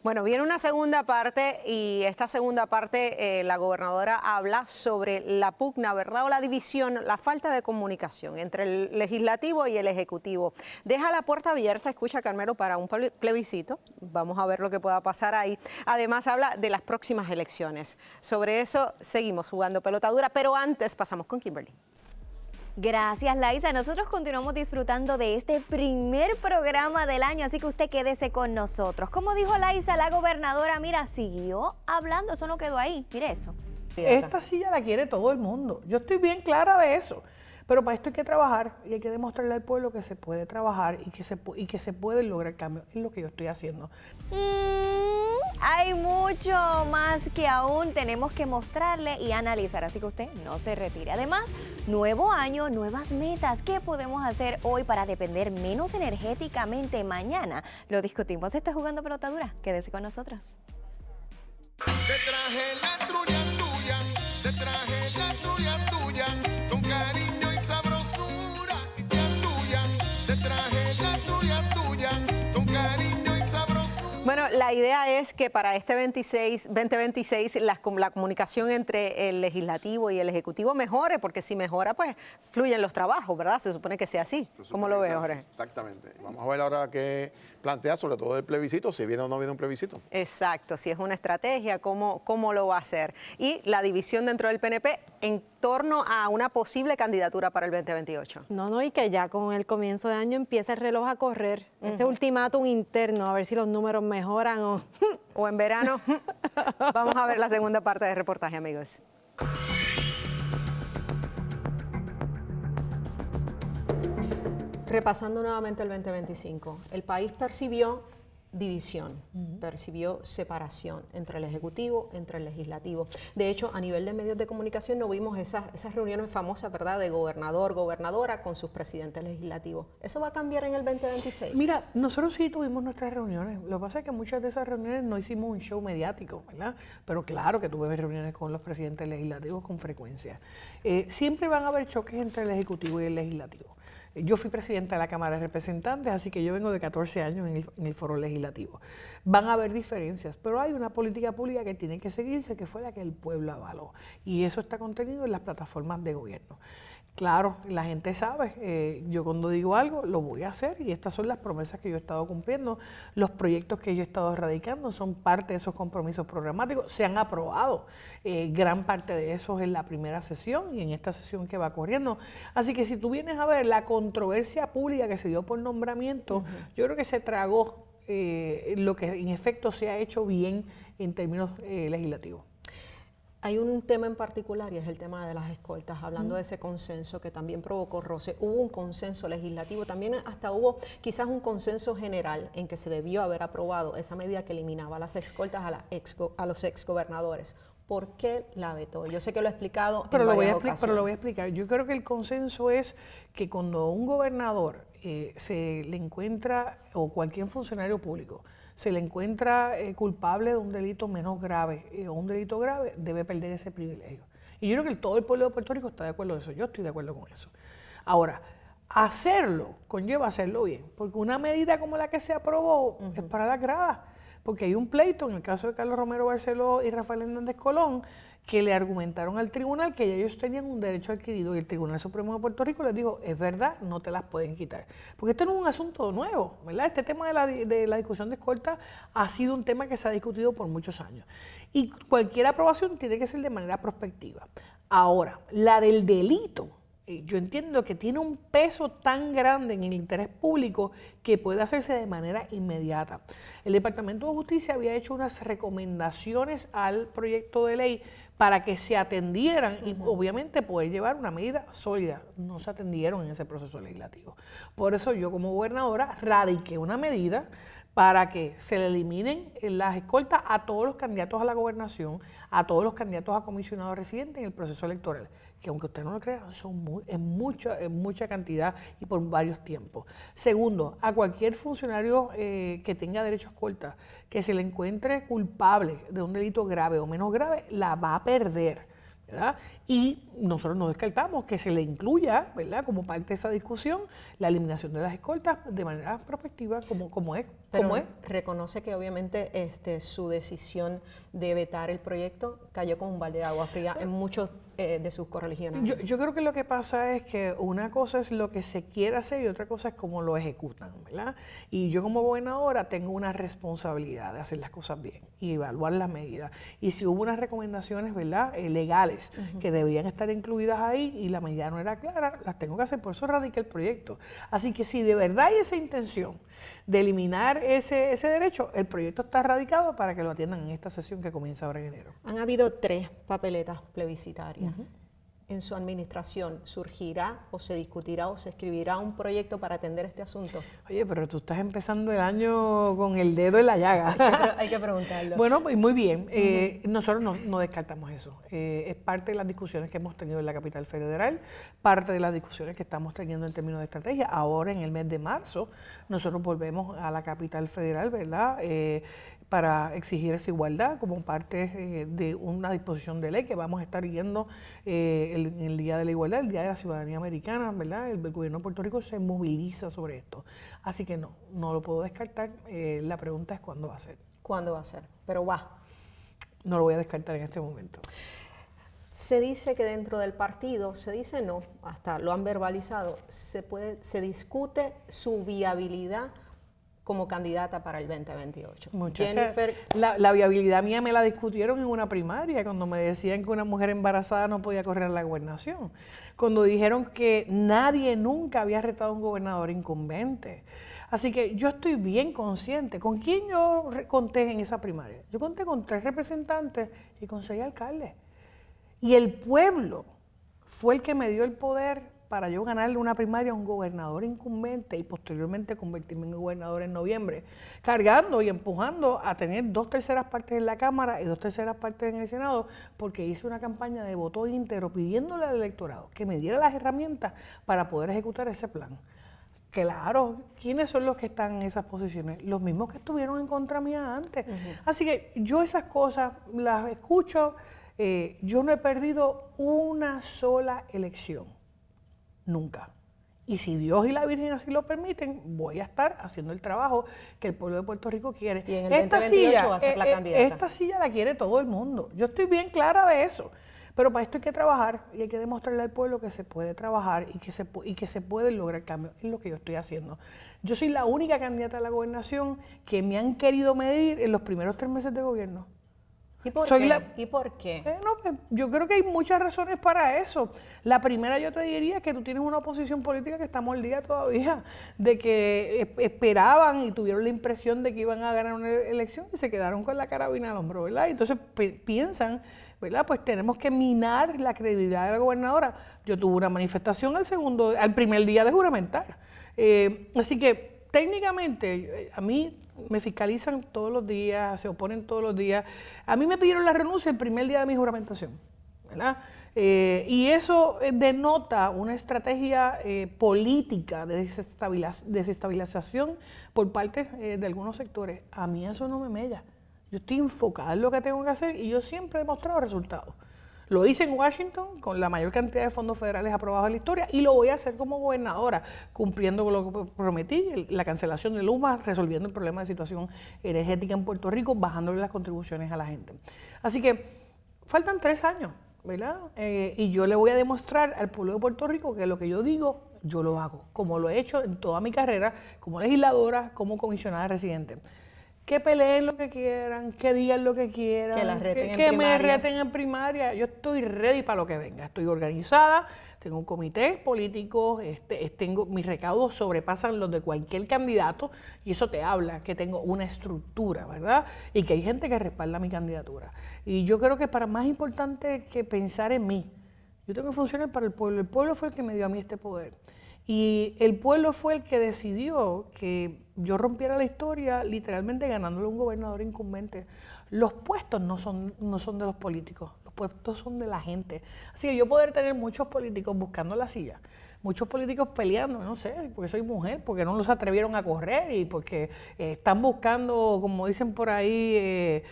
Bueno, viene una segunda parte y esta segunda parte la gobernadora habla sobre la pugna, ¿verdad? O la división, la falta de comunicación entre el legislativo y el ejecutivo. Deja la puerta abierta, escucha Carmelo, para un plebiscito. Vamos a ver lo que pueda pasar ahí. Además habla de las próximas elecciones. Sobre eso seguimos jugando pelota dura, pero antes pasamos con Kimberly. Gracias, Laisa. Nosotros continuamos disfrutando de este primer programa del año, así que usted quédese con nosotros. Como dijo Laisa, la gobernadora, mira, siguió hablando, eso no quedó ahí, mire eso. Esta silla la quiere todo el mundo, yo estoy bien clara de eso, pero para esto hay que trabajar y hay que demostrarle al pueblo que se puede trabajar y que se puede lograr cambio, es lo que yo estoy haciendo. Hay mucho más que aún tenemos que mostrarle y analizar, así que usted no se retire. Además, nuevo año, nuevas metas. ¿Qué podemos hacer hoy para depender menos energéticamente mañana? Lo discutimos. Esto es Jugando Pelota Dura. Quédese con nosotros. Te traje la trulla tuya, te traje la trulla tuya, con cariño y sabrosura, y te tuya, te traje la trulla tuya, con cariño y sabrosura. Bueno, la idea es que para este 2026 la comunicación entre el legislativo y el ejecutivo mejore, porque si mejora, pues fluyen los trabajos, ¿verdad? Se supone que sea así. ¿Cómo lo veo, Jorge? Exactamente. Vamos a ver ahora qué plantea, sobre todo el plebiscito, si viene o no viene un plebiscito. Exacto, si es una estrategia, cómo lo va a hacer. Y la división dentro del PNP en torno a una posible candidatura para el 2028. No, y que ya con el comienzo de año empieza el reloj a correr. Ese ultimátum interno, a ver si los números mejoran o en verano. Vamos a ver la segunda parte del reportaje, amigos. Repasando nuevamente el 2025, el país percibió división, percibió separación entre el Ejecutivo, entre el Legislativo. De hecho, a nivel de medios de comunicación no vimos esas reuniones famosas, ¿verdad?, de gobernador, gobernadora con sus presidentes legislativos. ¿Eso va a cambiar en el 2026? Mira, nosotros sí tuvimos nuestras reuniones. Lo que pasa es que muchas de esas reuniones no hicimos un show mediático, ¿verdad? Pero claro que tuve reuniones con los presidentes legislativos con frecuencia. Siempre van a haber choques entre el Ejecutivo y el Legislativo. Yo fui presidenta de la Cámara de Representantes, así que yo vengo de 14 años en el foro legislativo. Van a haber diferencias, pero hay una política pública que tiene que seguirse, que fue la que el pueblo avaló. Y eso está contenido en las plataformas de gobierno. Claro, la gente sabe, yo cuando digo algo lo voy a hacer y estas son las promesas que yo he estado cumpliendo. Los proyectos que yo he estado radicando son parte de esos compromisos programáticos, se han aprobado gran parte de esos en la primera sesión y en esta sesión que va corriendo. Así que si tú vienes a ver la controversia pública que se dio por nombramiento, yo creo que se tragó lo que en efecto se ha hecho bien en términos legislativos. Hay un tema en particular y es el tema de las escoltas, hablando de ese consenso que también provocó roce. Hubo un consenso legislativo, también hasta hubo quizás un consenso general en que se debió haber aprobado esa medida que eliminaba las escoltas a los exgobernadores. ¿Por qué la vetó? Yo sé que lo he explicado en varias ocasiones. Pero lo voy a explicar. Yo creo que el consenso es que cuando un gobernador se le encuentra, o cualquier funcionario público, se le encuentra culpable de un delito menos grave o un delito grave, debe perder ese privilegio. Y yo creo que todo el pueblo de Puerto Rico está de acuerdo con eso. Yo estoy de acuerdo con eso. Ahora, hacerlo conlleva hacerlo bien, porque una medida como la que se aprobó es para las gradas, porque hay un pleito en el caso de Carlos Romero Barceló y Rafael Hernández Colón, que le argumentaron al tribunal que ellos tenían un derecho adquirido y el Tribunal Supremo de Puerto Rico les dijo, es verdad, no te las pueden quitar. Porque esto no es un asunto nuevo, ¿verdad? Este tema de la discusión de escolta ha sido un tema que se ha discutido por muchos años. Y cualquier aprobación tiene que ser de manera prospectiva. Ahora, la del delito, yo entiendo que tiene un peso tan grande en el interés público que puede hacerse de manera inmediata. El Departamento de Justicia había hecho unas recomendaciones al proyecto de ley para que se atendieran y obviamente poder llevar una medida sólida. No se atendieron en ese proceso legislativo. Por eso yo como gobernadora radiqué una medida para que se le eliminen las escoltas a todos los candidatos a la gobernación, a todos los candidatos a comisionados residentes en el proceso electoral, que aunque usted no lo crea, es mucha cantidad y por varios tiempos. Segundo, a cualquier funcionario que tenga derecho a escolta, que se le encuentre culpable de un delito grave o menos grave, la va a perder, ¿verdad? Y nosotros no descartamos que se le incluya, ¿verdad?, como parte de esa discusión, la eliminación de las escoltas de manera prospectiva, como es. Pero reconoce que obviamente su decisión de vetar el proyecto cayó con un balde de agua fría en muchos de sus correligionarios. Yo creo que lo que pasa es que una cosa es lo que se quiere hacer y otra cosa es cómo lo ejecutan, ¿verdad? Y yo como gobernadora tengo una responsabilidad de hacer las cosas bien y evaluar las medidas. Y si hubo unas recomendaciones, ¿verdad?, legales que debían estar incluidas ahí y la medida no era clara, las tengo que hacer, por eso radiqué el proyecto. Así que si de verdad hay esa intención de eliminar ese derecho, el proyecto está radicado para que lo atiendan en esta sesión que comienza ahora en enero. Han habido 3 papeletas plebiscitarias. En su administración, ¿surgirá o se discutirá o se escribirá un proyecto para atender este asunto? Oye, pero tú estás empezando el año con el dedo en la llaga. Hay que preguntarlo. Bueno, pues muy bien. Nosotros no descartamos eso. Es parte de las discusiones que hemos tenido en la capital federal, parte de las discusiones que estamos teniendo en términos de estrategia. Ahora, en el mes de marzo, nosotros volvemos a la capital federal, ¿verdad?, para exigir esa igualdad como parte de una disposición de ley que vamos a estar yendo en el Día de la Igualdad, el Día de la Ciudadanía Americana, ¿verdad? El gobierno de Puerto Rico se moviliza sobre esto. Así que no lo puedo descartar. La pregunta es cuándo va a ser. ¿Cuándo va a ser? Pero va. No lo voy a descartar en este momento. Se dice que dentro del partido, se dice no, hasta lo han verbalizado, se discute su viabilidad como candidata para el 2028. Jennifer, la viabilidad mía me la discutieron en una primaria, cuando me decían que una mujer embarazada no podía correr a la gobernación, cuando dijeron que nadie nunca había retado a un gobernador incumbente. Así que yo estoy bien consciente. ¿Con quién yo conté en esa primaria? Yo conté con 3 representantes y con 6 alcaldes. Y el pueblo fue el que me dio el poder para yo ganarle una primaria a un gobernador incumbente y posteriormente convertirme en gobernador en noviembre, cargando y empujando a tener 2/3 partes en la Cámara y 2/3 partes en el Senado, porque hice una campaña de voto íntegro pidiéndole al electorado que me diera las herramientas para poder ejecutar ese plan. Claro, ¿quiénes son los que están en esas posiciones? Los mismos que estuvieron en contra mía antes. Así que yo esas cosas las escucho. Yo no he perdido una sola elección. Nunca. Y si Dios y la Virgen así lo permiten, voy a estar haciendo el trabajo que el pueblo de Puerto Rico quiere. Y en el 2028 va a ser la candidata. Esta silla la quiere todo el mundo. Yo estoy bien clara de eso. Pero para esto hay que trabajar y hay que demostrarle al pueblo que se puede trabajar y que se puede lograr cambio. Es lo que yo estoy haciendo. Yo soy la única candidata a la gobernación que me han querido medir en los primeros 3 meses de gobierno. ¿Y por qué? ¿Y por qué? Pues, yo creo que hay muchas razones para eso. La primera yo te diría que tú tienes una oposición política que está mordida todavía, de que esperaban y tuvieron la impresión de que iban a ganar una elección y se quedaron con la carabina al hombro, ¿verdad? Entonces piensan, ¿verdad? Pues tenemos que minar la credibilidad de la gobernadora. Yo tuve una manifestación al primer día de juramentar. Así que técnicamente a mí me fiscalizan todos los días, se oponen todos los días. A mí me pidieron la renuncia el primer día de mi juramentación, ¿verdad? Y eso denota una estrategia política de desestabilización por parte de algunos sectores. A mí eso no me mella. Yo estoy enfocada en lo que tengo que hacer y yo siempre he demostrado resultados. Lo hice en Washington con la mayor cantidad de fondos federales aprobados en la historia y lo voy a hacer como gobernadora, cumpliendo con lo que prometí, la cancelación de Luma, resolviendo el problema de situación energética en Puerto Rico, bajándole las contribuciones a la gente. Así que faltan 3 años, ¿verdad? Y yo le voy a demostrar al pueblo de Puerto Rico que lo que yo digo, yo lo hago, como lo he hecho en toda mi carrera, como legisladora, como comisionada residente. Que peleen lo que quieran, que digan lo que quieran, que las reten que me reten en primaria. Yo estoy ready para lo que venga. Estoy organizada, tengo un comité político, mis recaudos sobrepasan los de cualquier candidato y eso te habla que tengo una estructura, ¿verdad? Y que hay gente que respalda mi candidatura. Y yo creo que para más importante que pensar en mí, yo tengo que funcionar para el pueblo. El pueblo fue el que me dio a mí este poder. Y el pueblo fue el que decidió que yo rompiera la historia literalmente ganándole a un gobernador incumbente. Los puestos no son de los políticos, los puestos son de la gente. Así que yo poder tener muchos políticos buscando la silla, muchos políticos peleando, no sé, porque soy mujer, porque no los atrevieron a correr y porque están buscando, como dicen por ahí,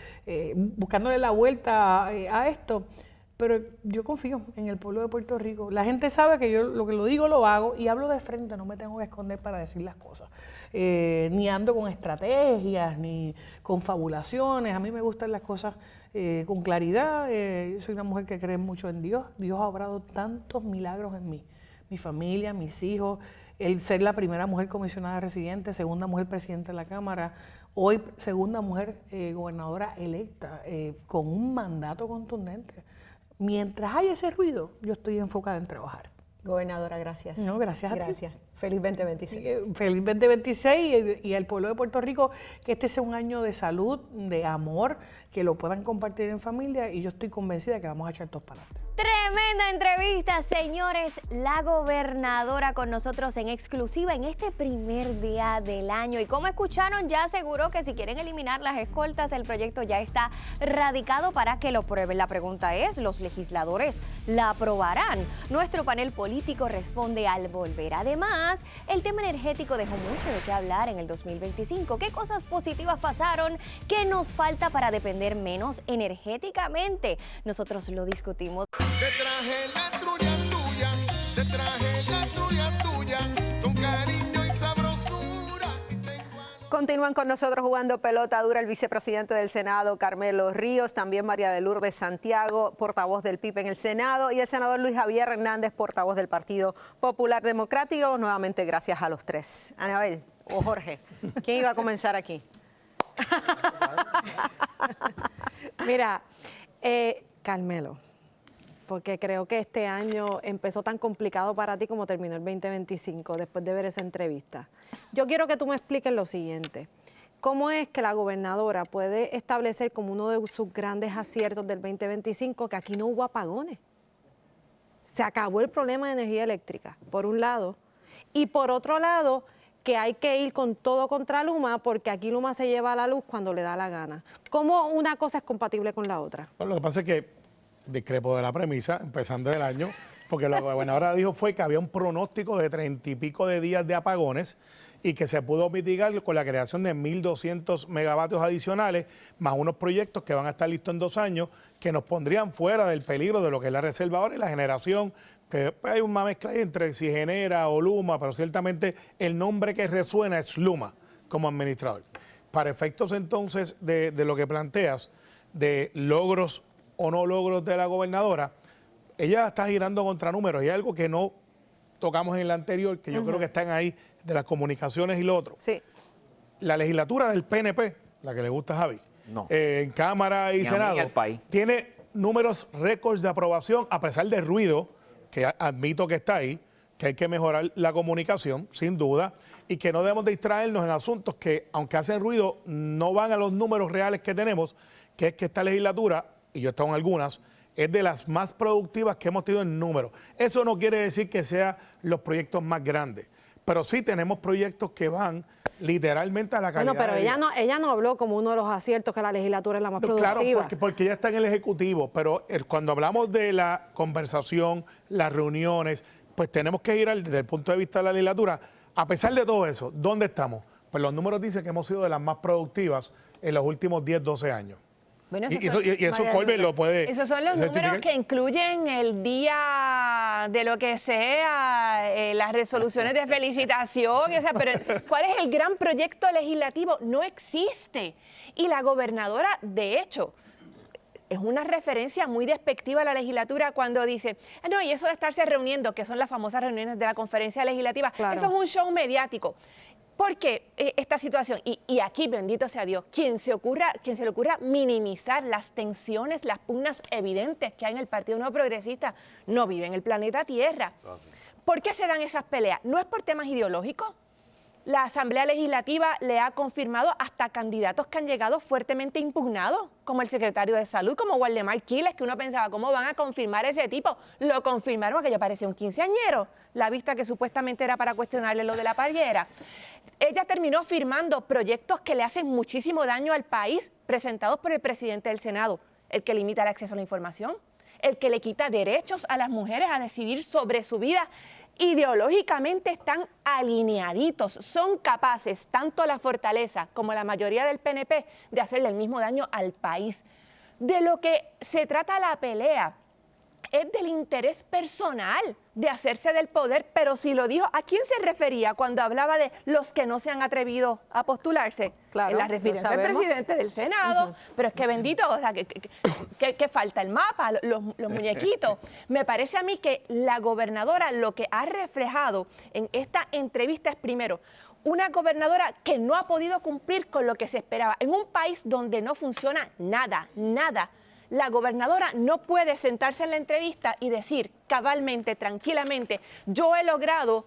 buscándole la vuelta a esto. Pero yo confío en el pueblo de Puerto Rico. La gente sabe que yo lo que lo digo lo hago y hablo de frente, no me tengo que esconder para decir las cosas. Ni ando con estrategias, ni con fabulaciones. A mí me gustan las cosas con claridad. Yo soy una mujer que cree mucho en Dios. Dios ha obrado tantos milagros en mí. Mi familia, mis hijos, el ser la primera mujer comisionada residente, segunda mujer presidenta de la Cámara, hoy segunda mujer gobernadora electa, con un mandato contundente. Mientras hay ese ruido, yo estoy enfocada en trabajar. Gobernadora, gracias. No, gracias a ti. Gracias. Feliz 2026. Feliz 2026 y al pueblo de Puerto Rico que este sea un año de salud, de amor, que lo puedan compartir en familia y yo estoy convencida que vamos a echar todos para adelante. Tremenda entrevista, señores. La gobernadora con nosotros en exclusiva en este primer día del año. Y como escucharon, ya aseguró que si quieren eliminar las escoltas, el proyecto ya está radicado para que lo prueben. La pregunta es, ¿los legisladores la aprobarán? Nuestro panel político responde al volver. Además, el tema energético dejó mucho de qué hablar en el 2025. ¿Qué cosas positivas pasaron? ¿Qué nos falta para depender menos energéticamente? Nosotros lo discutimos. Te traje la trulla tuya, te traje la trulla tuya, con cariño y sabrosura. Continúan con nosotros jugando pelota dura el vicepresidente del Senado, Carmelo Ríos, también María de Lourdes Santiago, portavoz del PIB en el Senado, y el senador Luis Javier Hernández, portavoz del Partido Popular Democrático. Nuevamente, gracias a los tres. Anabel o Jorge, ¿quién iba a comenzar aquí? Mira, Carmelo, porque creo que este año empezó tan complicado para ti como terminó el 2025, después de ver esa entrevista. Yo quiero que tú me expliques lo siguiente. ¿Cómo es que la gobernadora puede establecer como uno de sus grandes aciertos del 2025 que aquí no hubo apagones? Se acabó el problema de energía eléctrica, por un lado, y por otro lado, que hay que ir con todo contra Luma porque aquí Luma se lleva la luz cuando le da la gana. ¿Cómo una cosa es compatible con la otra? Bueno, lo que pasa es que discrepo de la premisa, empezando el año, porque lo que la gobernadora dijo fue que había un pronóstico de 30 y pico de días de apagones y que se pudo mitigar con la creación de 1.200 megavatios adicionales, más unos proyectos que van a estar listos en 2 años, que nos pondrían fuera del peligro de lo que es la reserva ahora y la generación que hay una mezcla ahí entre si genera o Luma, pero ciertamente el nombre que resuena es Luma como administrador. Para efectos entonces de lo que planteas, de logros o no logros de la gobernadora, ella está girando contra números. Y hay algo que no tocamos en la anterior, que yo creo que están ahí, de las comunicaciones y lo otro. Sí. La legislatura del PNP, la que le gusta a Javi, No. en Cámara y Ni a mí ni Senado, al país. tiene números récords de aprobación, a pesar del ruido, que admito que está ahí, que hay que mejorar la comunicación, sin duda, y que no debemos distraernos en asuntos que, aunque hacen ruido, no van a los números reales que tenemos, que es que esta legislatura, y yo he estado en algunas, es de las más productivas que hemos tenido en números. Eso no quiere decir que sean los proyectos más grandes, pero sí tenemos proyectos que van literalmente a la calidad. Bueno, pero ella no habló como uno de los aciertos que la legislatura es la más productiva. Claro, porque ya está en el Ejecutivo, pero cuando hablamos de la conversación, las reuniones, pues tenemos que ir desde el punto de vista de la legislatura. A pesar de todo eso, ¿dónde estamos? Pues los números dicen que hemos sido de las más productivas en los últimos 10, 12 años. Bueno, Y eso Colbert lo puede esos son los certificar. números que incluyen el día de lo que sea, las resoluciones de felicitación, o sea, pero ¿cuál es el gran proyecto legislativo? No existe. Y la gobernadora, de hecho, es una referencia muy despectiva a la legislatura cuando dice, no, y eso de estarse reuniendo, que son las famosas reuniones de la conferencia legislativa, Claro. eso es un show mediático. ¿Por qué esta situación? Y aquí, bendito sea Dios, quien se le ocurra minimizar las tensiones, las pugnas evidentes que hay en el Partido Nuevo Progresista, no vive en el planeta Tierra. ¿Por qué se dan esas peleas? ¿No es por temas ideológicos? La Asamblea Legislativa le ha confirmado hasta candidatos que han llegado fuertemente impugnados, como el secretario de Salud, como Waldemar Quiles, que uno pensaba, ¿cómo van a confirmar ese tipo? Lo confirmaron, aquello parecía un quinceañero, la vista que supuestamente era para cuestionarle lo de la parguera. Ella terminó firmando proyectos que le hacen muchísimo daño al país, presentados por el presidente del Senado, el que limita el acceso a la información, el que le quita derechos a las mujeres a decidir sobre su vida. Ideológicamente están alineaditos, son capaces, tanto la Fortaleza como la mayoría del PNP, de hacerle el mismo daño al país. De lo que se trata la pelea es del interés personal de hacerse del poder, pero si lo dijo, ¿a quién se refería cuando hablaba de los que no se han atrevido a postularse? Claro, en la lo referencia al sabemos. presidente del Senado, pero es que bendito, o sea, que falta el mapa, los muñequitos. Me parece a mí que la gobernadora lo que ha reflejado en esta entrevista es, primero, una gobernadora que no ha podido cumplir con lo que se esperaba. En un país donde no funciona nada, la gobernadora no puede sentarse en la entrevista y decir cabalmente, tranquilamente, yo he logrado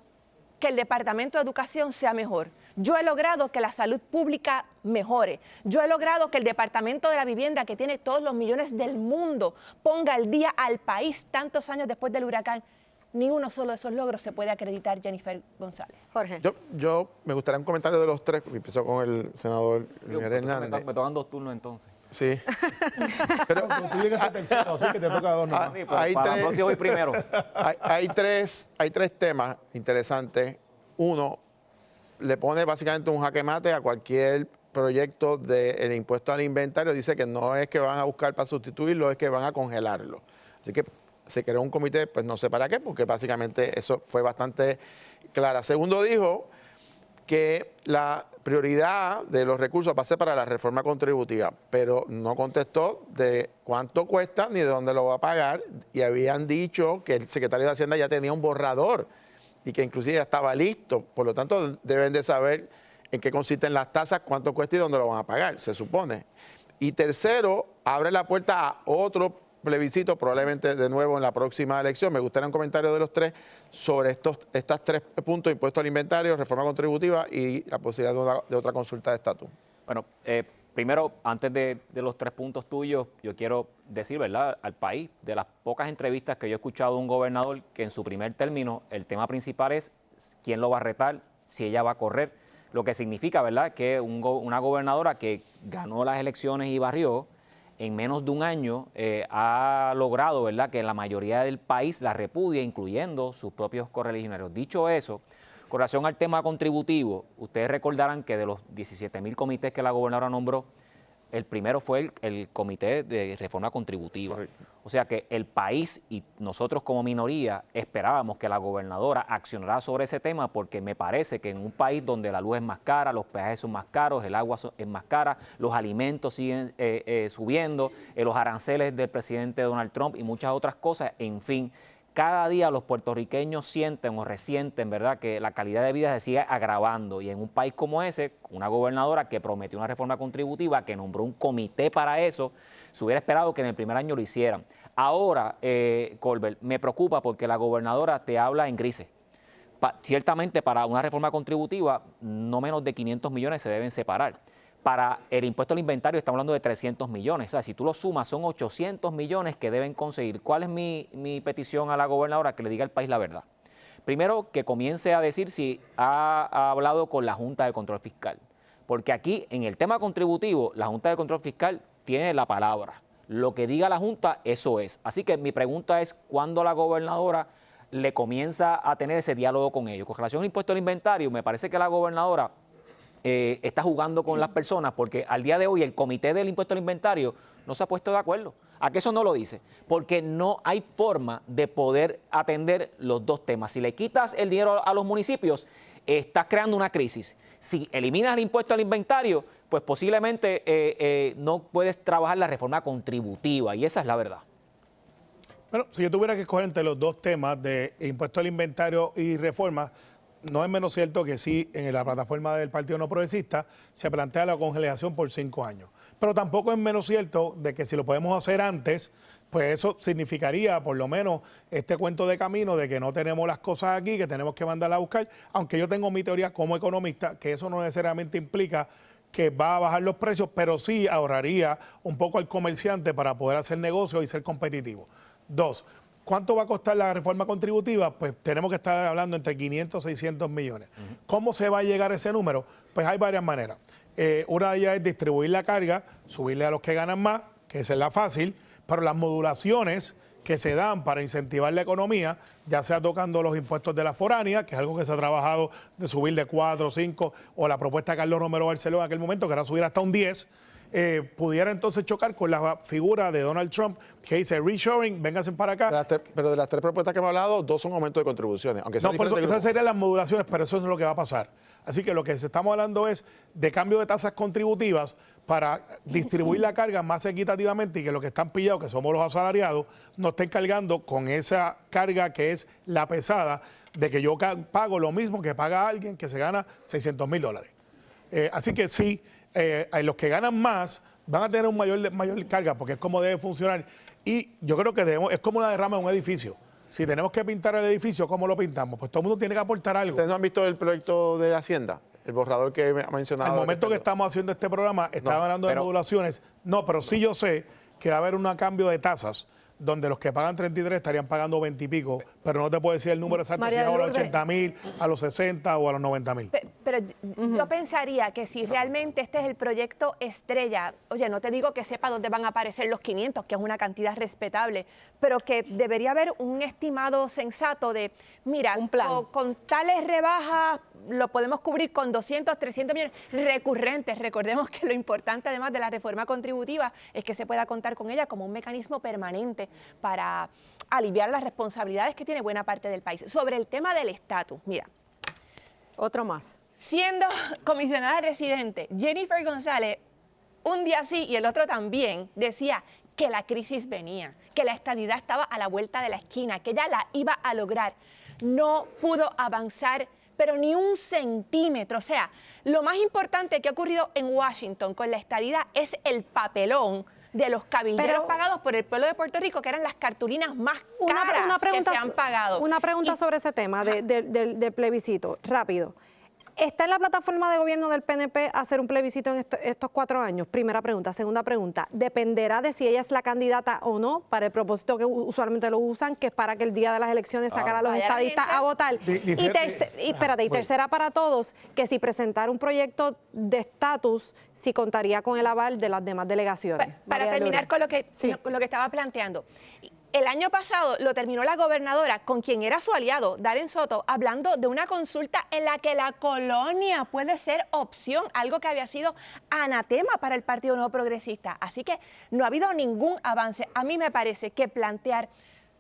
que el Departamento de Educación sea mejor, yo he logrado que la salud pública mejore, yo he logrado que el Departamento de la Vivienda, que tiene todos los millones del mundo, ponga al día al país tantos años después del huracán. Ni uno solo de esos logros se puede acreditar Jennifer González. Jorge. Yo me gustaría un comentario de los tres, empezó con el senador Luis Hernández. Me tocan 2 turnos entonces. Sí. Pero Tú llegas a tercero, así que te toca 2 nomás. Sí, pero hay para la tres- próxima voy primero. hay tres temas interesantes. Uno, le pone básicamente un jaque mate a cualquier proyecto del impuesto al inventario. Dice que no es que van a buscar para sustituirlo, es que van a congelarlo. Así que se creó un comité, pues no sé para qué, porque básicamente eso fue bastante clara. Segundo, dijo que la prioridad de los recursos va a ser para la reforma contributiva, pero no contestó de cuánto cuesta ni de dónde lo va a pagar, y habían dicho que el secretario de Hacienda ya tenía un borrador y que inclusive ya estaba listo. Por lo tanto, deben de saber en qué consisten las tasas, cuánto cuesta y dónde lo van a pagar, se supone. Y tercero, abre la puerta a otro plebiscito, probablemente de nuevo en la próxima elección. Me gustaría un comentario de los tres sobre estas 3 puntos: impuesto al inventario, reforma contributiva y la posibilidad de otra consulta de estatus. Bueno, primero, antes de los 3 puntos tuyos, yo quiero decir, ¿verdad?, al país, de las pocas entrevistas que yo he escuchado de un gobernador, que en su primer término el tema principal es quién lo va a retar, si ella va a correr, lo que significa, ¿verdad?, que una gobernadora que ganó las elecciones y barrió, en menos de un año ha logrado, ¿verdad?, que la mayoría del país la repudie, incluyendo sus propios correligionarios. Dicho eso, con relación al tema contributivo, ustedes recordarán que de los 17,000 comités que la gobernadora nombró, el primero fue el Comité de Reforma Contributiva. O sea que el país y nosotros como minoría esperábamos que la gobernadora accionara sobre ese tema, porque me parece que en un país donde la luz es más cara, los peajes son más caros, el agua es más cara, los alimentos siguen subiendo, los aranceles del presidente Donald Trump y muchas otras cosas, en fin, cada día los puertorriqueños sienten o resienten, ¿verdad?, que la calidad de vida se sigue agravando, y en un país como ese, una gobernadora que prometió una reforma contributiva, que nombró un comité para eso, se hubiera esperado que en el primer año lo hicieran. Ahora, Colbert, me preocupa porque la gobernadora te habla en grises. Ciertamente para una reforma contributiva, no menos de 500 millones se deben separar. Para el impuesto al inventario estamos hablando de 300 millones. O sea, si tú lo sumas, son 800 millones que deben conseguir. ¿Cuál es mi petición a la gobernadora? Que le diga al país la verdad. Primero, que comience a decir si ha hablado con la Junta de Control Fiscal. Porque aquí, en el tema contributivo, la Junta de Control Fiscal tiene la palabra. Lo que diga la Junta, eso es. Así que mi pregunta es, ¿cuándo la gobernadora le comienza a tener ese diálogo con ellos? Con relación al impuesto al inventario, me parece que la gobernadora está jugando con las personas, porque al día de hoy el comité del impuesto al inventario no se ha puesto de acuerdo. ¿A qué eso no lo dice? Porque no hay forma de poder atender los dos temas. Si le quitas el dinero a los municipios, estás creando una crisis. Si eliminas el impuesto al inventario, pues posiblemente no puedes trabajar la reforma contributiva, y esa es la verdad. Bueno, si yo tuviera que escoger entre los dos temas de impuesto al inventario y reforma, no es menos cierto que sí, en la plataforma del Partido No Progresista se plantea la congelación por 5 años. Pero tampoco es menos cierto de que si lo podemos hacer antes, pues eso significaría por lo menos este cuento de camino de que no tenemos las cosas aquí, que tenemos que mandarlas a buscar, aunque yo tengo mi teoría como economista, que eso no necesariamente implica que va a bajar los precios, pero sí ahorraría un poco al comerciante para poder hacer negocio y ser competitivo. 2. ¿Cuánto va a costar la reforma contributiva? Pues tenemos que estar hablando entre 500 y 600 millones. ¿Cómo se va a llegar a ese número? Pues hay varias maneras. Una de ellas es distribuir la carga, subirle a los que ganan más, que esa es la fácil, pero las modulaciones que se dan para incentivar la economía, ya sea tocando los impuestos de la foránea, que es algo que se ha trabajado de subir de 4 o 5, o la propuesta de Carlos Romero Barceló en aquel momento, que era subir hasta un 10, pudiera entonces chocar con la figura de Donald Trump, que dice reshoring, vénganse para acá. Pero de las 3 propuestas que hemos hablado, 2 son aumentos de contribuciones. Aunque no, por eso, esas serían las modulaciones, pero eso es lo que va a pasar. Así que lo que estamos hablando es de cambio de tasas contributivas para distribuir la carga más equitativamente y que los que están pillados, que somos los asalariados, no estén cargando con esa carga que es la pesada de que yo pago lo mismo que paga alguien que se gana $600,000. Así que sí, los que ganan más van a tener un mayor carga, porque es como debe funcionar. Y yo creo que es como una derrama de un edificio. Si tenemos que pintar el edificio, ¿cómo lo pintamos? Pues todo el mundo tiene que aportar algo. ¿Ustedes no han visto el proyecto de Hacienda? El borrador que ha mencionado. Al momento que estamos haciendo este programa, estaba hablando de modulaciones. No, pero sí yo sé que va a haber un cambio de tasas, donde los que pagan 33 estarían pagando 20 y pico, pero no te puedo decir el número exacto, si es a los 80,000, a los 60 o a los 90,000. Pero yo pensaría que si realmente este es el proyecto estrella, oye, no te digo que sepa dónde van a aparecer los 500, que es una cantidad respetable, pero que debería haber un estimado sensato de, mira, un plan. Con tales rebajas lo podemos cubrir con 200, 300 millones recurrentes. Recordemos que lo importante, además de la reforma contributiva, es que se pueda contar con ella como un mecanismo permanente para aliviar las responsabilidades que tiene buena parte del país. Sobre el tema del estatus, mira. Otro más. Siendo comisionada residente, Jennifer González, un día sí y el otro también, decía que la crisis venía, que la estadidad estaba a la vuelta de la esquina, que ella la iba a lograr. No pudo avanzar, pero ni un centímetro. O sea, lo más importante que ha ocurrido en Washington con la estadidad es el papelón de los cabilderos pagados por el pueblo de Puerto Rico, que eran las cartulinas más caras que se han pagado. Una pregunta sobre ese tema del plebiscito, rápido. ¿Está en la plataforma de gobierno del PNP hacer un plebiscito en estos 4 años? Primera pregunta. Segunda pregunta, ¿dependerá de si ella es la candidata o no para el propósito que usualmente lo usan, que es para que el día de las elecciones sacar a los estadistas a votar? Y tercera para todos, que si presentara un proyecto de estatus, si contaría con el aval de las demás delegaciones. Para terminar con lo que estaba planteando. El año pasado lo terminó la gobernadora, con quien era su aliado, Darren Soto, hablando de una consulta en la que la colonia puede ser opción, algo que había sido anatema para el Partido Nuevo Progresista. Así que no ha habido ningún avance. A mí me parece que plantear,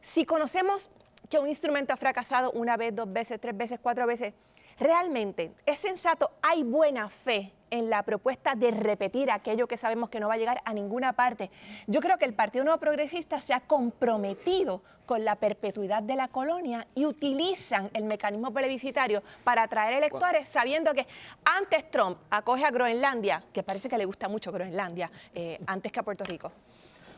si conocemos que un instrumento ha fracasado una vez, 2 veces, 3 veces, 4 veces, realmente es sensato, hay buena fe en la propuesta de repetir aquello que sabemos que no va a llegar a ninguna parte. Yo creo que el Partido Nuevo Progresista se ha comprometido con la perpetuidad de la colonia y utilizan el mecanismo plebiscitario para atraer electores, sabiendo que antes Trump acoge a Groenlandia, que parece que le gusta mucho Groenlandia, antes que a Puerto Rico.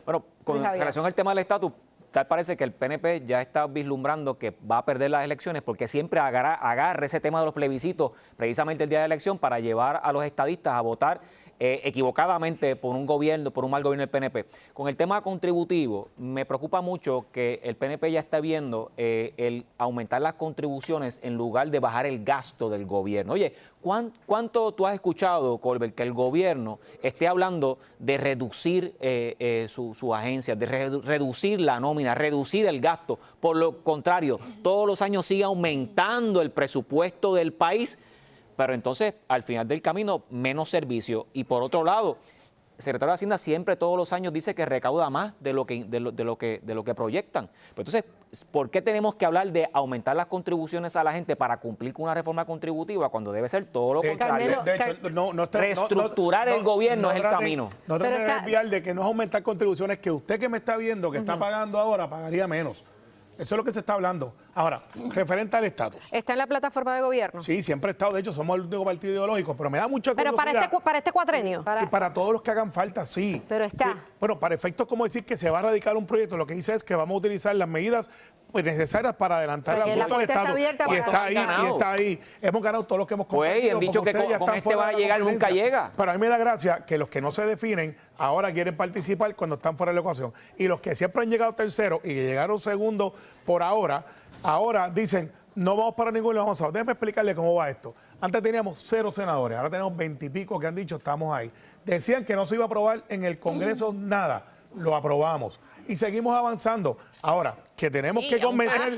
Bueno, con relación al tema del estatus, tal parece que el PNP ya está vislumbrando que va a perder las elecciones porque siempre agarra ese tema de los plebiscitos precisamente el día de la elección para llevar a los estadistas a votar equivocadamente por un gobierno, por un mal gobierno del PNP. Con el tema contributivo, me preocupa mucho que el PNP ya está viendo el aumentar las contribuciones en lugar de bajar el gasto del gobierno. Oye, ¿cuánto tú has escuchado, Colbert, que el gobierno esté hablando de reducir sus agencias, de reducir la nómina, reducir el gasto? Por lo contrario, todos los años sigue aumentando el presupuesto del país, pero entonces, al final del camino, menos servicio. Y por otro lado, el secretario de Hacienda siempre, todos los años, dice que recauda más de lo que proyectan. Pero entonces, ¿por qué tenemos que hablar de aumentar las contribuciones a la gente para cumplir con una reforma contributiva cuando debe ser todo lo contrario? Reestructurar el gobierno es el camino. No te puedes desviar de que no es aumentar contribuciones, que usted que me está viendo, que está pagando ahora, pagaría menos. Eso es lo que se está hablando. Ahora, referente al estatus. ¿Está en la plataforma de gobierno? Sí, siempre ha estado. De hecho, somos el único partido ideológico, pero me da mucha curiosidad. Pero para este cuatrenio. Sí, para todos los que hagan falta, sí. Pero está. Sí. Bueno, para efectos como decir que se va a radicar un proyecto, lo que dice es que vamos a utilizar las medidas necesarias para adelantar el asunto del estatus. Y está ahí. Hemos ganado todos los que hemos compartido. Pues, y han dicho que con este va a llegar, nunca llega. Pero a mí me da gracia que los que no se definen ahora quieren participar cuando están fuera de la ecuación. Y los que siempre han llegado terceros y que llegaron segundos por ahora dicen, no vamos para ningún lado avanzado. Déjeme explicarle cómo va esto. Antes teníamos 0 senadores, ahora tenemos 20 y pico que han dicho estamos ahí. Decían que no se iba a aprobar en el Congreso nada, lo aprobamos. Y seguimos avanzando. Ahora, que tenemos que convencer...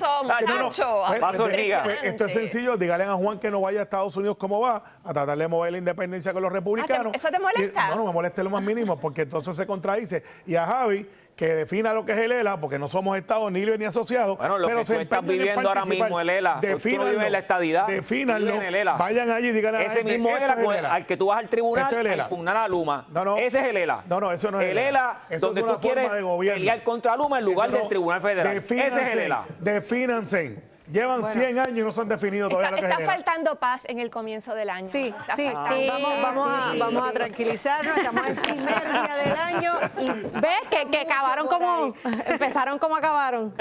Esto es sencillo, díganle a Juan que no vaya a Estados Unidos como va, a tratar de mover la independencia con los republicanos. ¿Eso te molesta? No me molesta lo más mínimo, porque entonces se contradice. Y a Javi, que defina lo que es el ELA, porque no somos Estado ni libre ni asociado. Bueno, lo que tú estás viviendo ahora mismo, el ELA, tú no vives en la estadidad, defínanlo, en el ELA. Vayan allí y digan... Ese mismo ELA, al que tú vas al tribunal a impugnar a Luma. Ese es el ELA. No, eso no es el ELA. Donde tú quieres pelear contra Luma en lugar del Tribunal Federal. Ese es el ELA. Defínanse. Llevan 100 años y no se han definido todavía lo que está faltando paz en el comienzo del año. Sí. Vamos a tranquilizarnos. Estamos en el primer día del año. Y ¿ves que acabaron como empezaron como acabaron?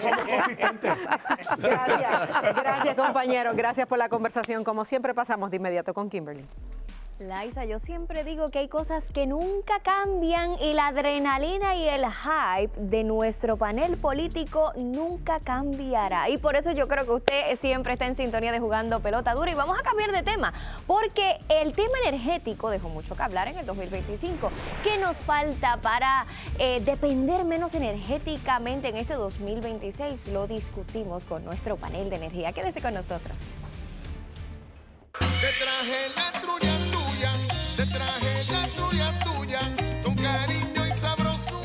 Somos consistentes. Gracias, compañeros. Gracias por la conversación. Como siempre, pasamos de inmediato con Kimberly. Laisa, yo siempre digo que hay cosas que nunca cambian y la adrenalina y el hype de nuestro panel político nunca cambiará. Y por eso yo creo que usted siempre está en sintonía de Jugando Pelota Dura. Y vamos a cambiar de tema, porque el tema energético dejó mucho que hablar en el 2025. ¿Qué nos falta para depender menos energéticamente en este 2026? Lo discutimos con nuestro panel de energía. Quédese con nosotros. Te traje la trulla tuya, te traje la trulla tuya, con cariño y sabrosura.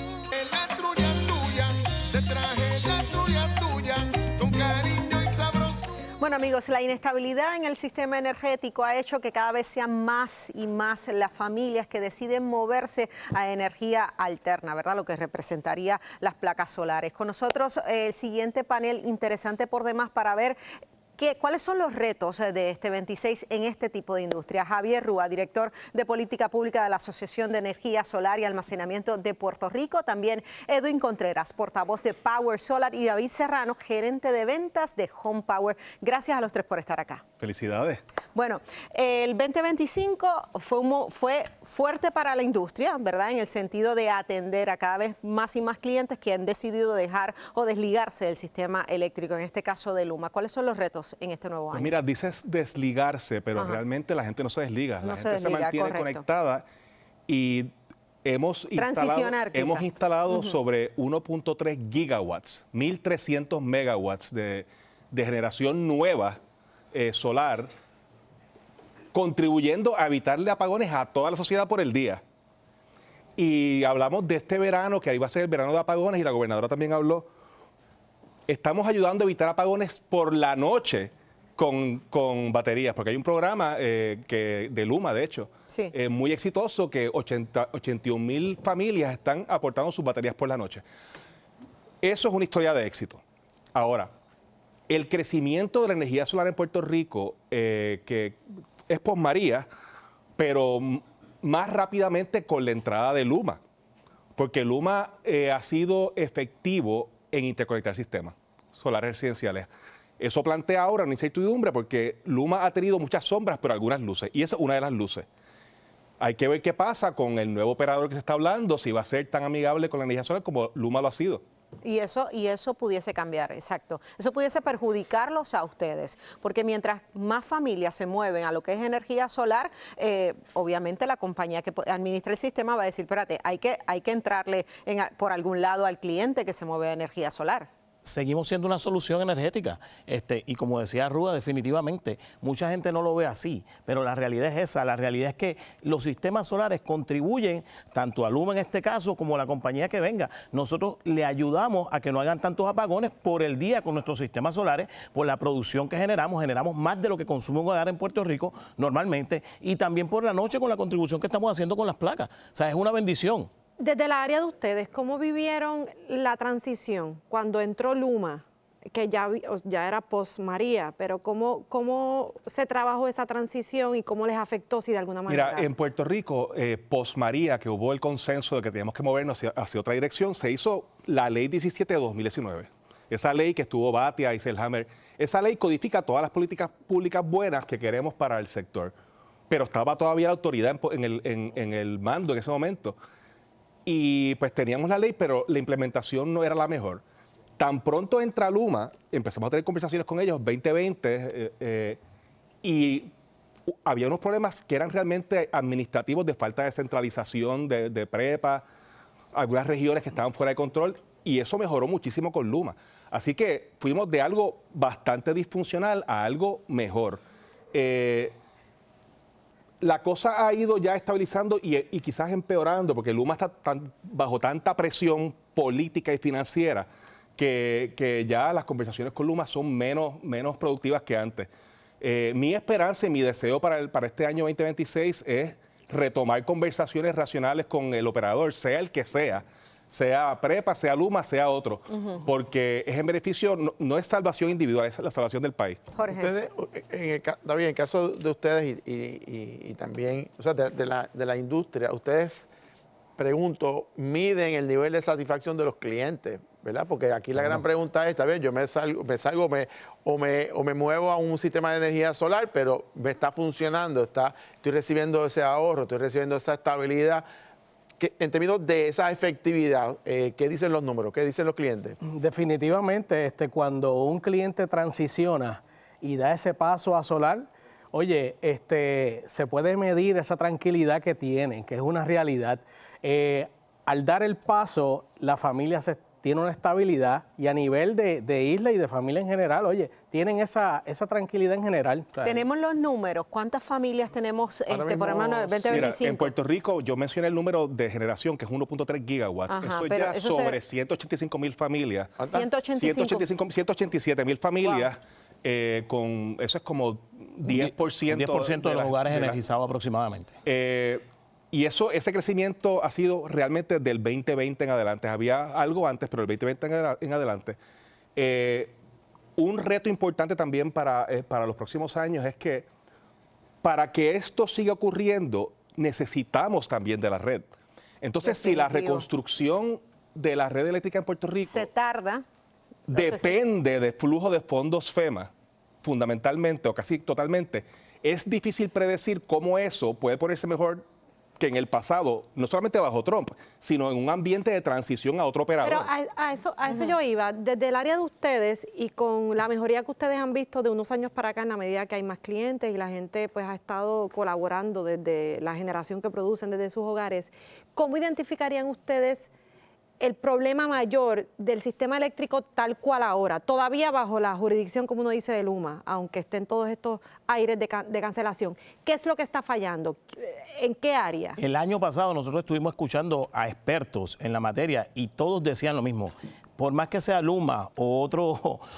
La trulla tuya, te traje la trulla tuya, con cariño y sabrosura. Bueno, amigos, la inestabilidad en el sistema energético ha hecho que cada vez sean más y más las familias que deciden moverse a energía alterna, ¿verdad? Lo que representaría las placas solares. Con nosotros el siguiente panel interesante por demás para ver ¿cuáles son los retos de este 26 en este tipo de industria? Javier Rúa, director de Política Pública de la Asociación de Energía Solar y Almacenamiento de Puerto Rico. También Edwin Contreras, portavoz de Power Solar. Y David Serrano, gerente de ventas de Home Power. Gracias a los tres por estar acá. Felicidades. Bueno, el 2025 fue fuerte para la industria, ¿verdad? En el sentido de atender a cada vez más y más clientes que han decidido dejar o desligarse del sistema eléctrico, en este caso de Luma. ¿Cuáles son los retos en este nuevo año? Pues mira, dices desligarse, pero realmente la gente no se desliga. La gente se mantiene conectada y hemos instalado sobre 1.3 gigawatts, 1.300 megawatts de generación nueva solar, contribuyendo a evitarle apagones a toda la sociedad por el día. Y hablamos de este verano, que ahí va a ser el verano de apagones, y la gobernadora también habló. Estamos ayudando a evitar apagones por la noche con baterías, porque hay un programa de Luma, de hecho, sí, muy exitoso, que 81,000 familias están aportando sus baterías por la noche. Eso es una historia de éxito. Ahora, el crecimiento de la energía solar en Puerto Rico, que es post-María, pero más rápidamente con la entrada de Luma, porque Luma ha sido efectivo en interconectar sistemas solares residenciales. Eso plantea ahora una incertidumbre porque Luma ha tenido muchas sombras, pero algunas luces, y esa es una de las luces. Hay que ver qué pasa con el nuevo operador que se está hablando, si va a ser tan amigable con la energía solar como Luma lo ha sido. Y eso pudiese cambiar, exacto. Eso pudiese perjudicarlos a ustedes, porque mientras más familias se mueven a lo que es energía solar, obviamente la compañía que administra el sistema va a decir, espérate, hay que entrarle por algún lado al cliente que se mueve a energía solar. Seguimos siendo una solución energética. Y como decía Rúa, definitivamente, mucha gente no lo ve así, pero la realidad es esa. La realidad es que los sistemas solares contribuyen tanto a Luma en este caso como a la compañía que venga. Nosotros le ayudamos a que no hagan tantos apagones por el día con nuestros sistemas solares, por la producción que generamos más de lo que consume un hogar en Puerto Rico normalmente, y también por la noche con la contribución que estamos haciendo con las placas. O sea, es una bendición. Desde la área de ustedes, ¿cómo vivieron la transición cuando entró Luma, que ya era post-María, pero cómo se trabajó esa transición y cómo les afectó, si de alguna manera? Mira, en Puerto Rico, post-María, que hubo el consenso de que teníamos que movernos hacia otra dirección, se hizo la Ley 17 de 2019. Esa ley que estuvo Batia y Selhammer, esa ley codifica todas las políticas públicas buenas que queremos para el sector, pero estaba todavía la autoridad en el mando en ese momento. Y pues teníamos la ley, pero la implementación no era la mejor. Tan pronto entra Luma, empezamos a tener conversaciones con ellos, 2020, y había unos problemas que eran realmente administrativos, de falta de centralización de prepa, algunas regiones que estaban fuera de control, y eso mejoró muchísimo con Luma. Así que fuimos de algo bastante disfuncional a algo mejor. La cosa ha ido ya estabilizando y quizás empeorando, porque Luma está bajo tanta presión política y financiera que ya las conversaciones con Luma son menos productivas que antes. Mi esperanza y mi deseo para este año 2026 es retomar conversaciones racionales con el operador, sea el que sea prepa, sea Luma, sea otro, porque es en beneficio, no es salvación individual, es la salvación del país. Jorge. Ustedes, David, en el caso de ustedes y también, o sea, de la industria, ustedes, pregunto, miden el nivel de satisfacción de los clientes, ¿verdad? Porque aquí la gran pregunta es, está bien, yo me salgo o me muevo a un sistema de energía solar, pero me está funcionando, estoy recibiendo ese ahorro, estoy recibiendo esa estabilidad. En términos de esa efectividad, ¿qué dicen los números? ¿Qué dicen los clientes? Definitivamente, cuando un cliente transiciona y da ese paso a solar, oye, se puede medir esa tranquilidad que tienen, que es una realidad. Al dar el paso, la familia tiene una estabilidad, y a nivel de isla y de familia en general, oye, tienen esa tranquilidad en general. O sea, tenemos los números. ¿Cuántas familias tenemos por ejemplo en el 2025? Mira, en Puerto Rico, yo mencioné el número de generación, que es 1.3 gigawatts. Ajá, eso ya sobre 185,000 familias. 187,000 familias. Wow. Eso es como 10%. 10% de los hogares energizados aproximadamente. Y ese crecimiento ha sido realmente del 2020 en adelante. Había algo antes, pero el 2020 en adelante. Un reto importante también para los próximos años es que para que esto siga ocurriendo, necesitamos también de la red. Entonces, si la reconstrucción de la red eléctrica en Puerto Rico se tarda, depende de flujo de fondos FEMA, fundamentalmente o casi totalmente, es difícil predecir cómo eso puede ponerse mejor que en el pasado, no solamente bajo Trump, sino en un ambiente de transición a otro operador. Pero a eso yo iba. Desde el área de ustedes y con la mejoría que ustedes han visto de unos años para acá, en la medida que hay más clientes y la gente pues ha estado colaborando desde la generación que producen desde sus hogares, ¿cómo identificarían ustedes el problema mayor del sistema eléctrico tal cual ahora, todavía bajo la jurisdicción, como uno dice, de Luma, aunque estén todos estos aires de cancelación? ¿Qué es lo que está fallando? ¿En qué área? El año pasado nosotros estuvimos escuchando a expertos en la materia y todos decían lo mismo. Por más que sea Luma o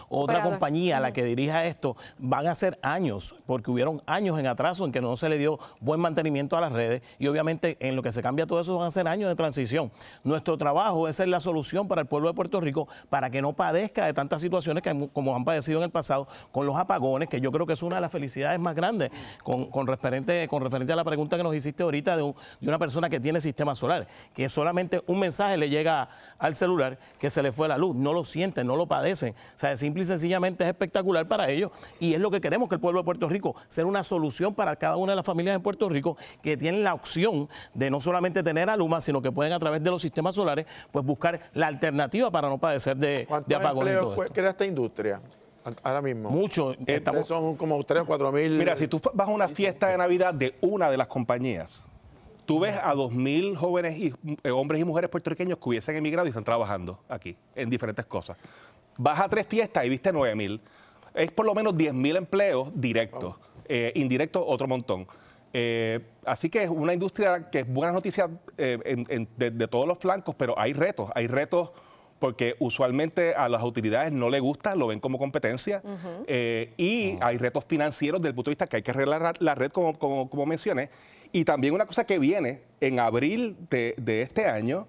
otra compañía la que dirija esto, van a ser años, porque hubieron años en atraso en que no se le dio buen mantenimiento a las redes y obviamente en lo que se cambia todo eso van a ser años de transición. Nuestro trabajo es ser la solución para el pueblo de Puerto Rico para que no padezca de tantas situaciones como han padecido en el pasado con los apagones, que yo creo que es una de las felicidades más grandes con referente a la pregunta que nos hiciste ahorita de una persona que tiene sistema solar, que solamente un mensaje le llega al celular que se le fue la luz, no lo sienten, no lo padecen. O sea, simple y sencillamente es espectacular para ellos y es lo que queremos que el pueblo de Puerto Rico ser una solución para cada una de las familias en Puerto Rico que tienen la opción de no solamente tener a Luma, sino que pueden a través de los sistemas solares pues buscar la alternativa para no padecer de apagones. ¿Cuántos empleos crea esta industria ahora mismo? Mucho. Son como 3 o 4 mil. Mira, si tú vas a una fiesta de Navidad de una de las compañías, tú ves a 2.000 jóvenes y hombres y mujeres puertorriqueños que hubiesen emigrado y están trabajando aquí en diferentes cosas. Vas a 3 fiestas y viste 9.000. Es por lo menos 10.000 empleos directos. Indirectos, otro montón. Así que es una industria que es buena noticia de todos los flancos, pero hay retos porque usualmente a las autoridades no les gusta, lo ven como competencia, y hay retos financieros desde el punto de vista que hay que arreglar la red, como mencioné. Y también una cosa que viene, en abril de este año,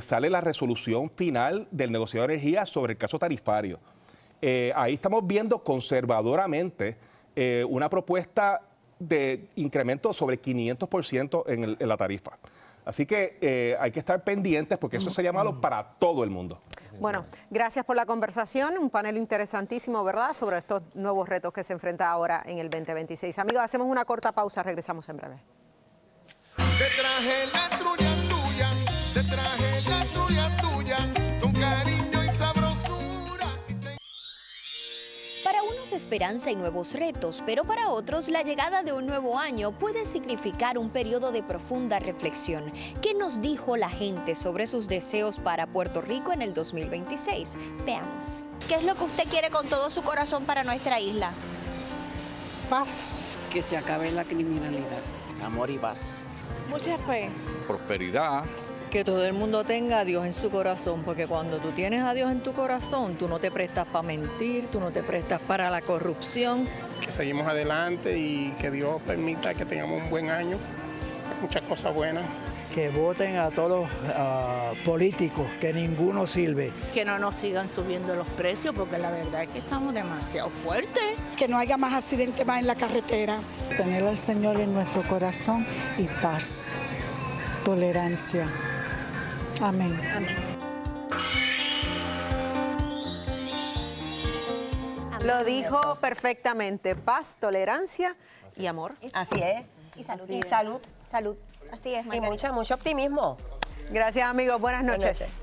sale la resolución final del negociador de energía sobre el caso tarifario. Ahí estamos viendo conservadoramente una propuesta de incremento sobre 500% en la tarifa. Así que hay que estar pendientes porque eso sería malo para todo el mundo. Bueno, gracias por la conversación, un panel interesantísimo, ¿verdad?, sobre estos nuevos retos que se enfrenta ahora en el 2026. Amigos, hacemos una corta pausa, regresamos en breve. Te traje la trulla tuya, te traje la trulla tuya, con cariño y sabrosura. Para unos esperanza y nuevos retos, pero para otros la llegada de un nuevo año puede significar un periodo de profunda reflexión. ¿Qué nos dijo la gente sobre sus deseos para Puerto Rico en el 2026? Veamos. ¿Qué es lo que usted quiere con todo su corazón para nuestra isla? Paz. Que se acabe la criminalidad. Amor y paz. Mucha fe. Prosperidad. Que todo el mundo tenga a Dios en su corazón, porque cuando tú tienes a Dios en tu corazón, tú no te prestas para mentir, tú no te prestas para la corrupción. Que seguimos adelante y que Dios permita que tengamos un buen año, muchas cosas buenas. Que voten a todos los políticos, que ninguno sirve. Que no nos sigan subiendo los precios, porque la verdad es que estamos demasiado fuertes. Que no haya más accidentes más en la carretera. Tener al Señor en nuestro corazón y paz, tolerancia. Amén. Amén. Lo dijo perfectamente. Paz, tolerancia y amor. Así es. Y salud. Y salud. Salud. Así es, y mucho optimismo. Gracias, amigos. Buenas noches.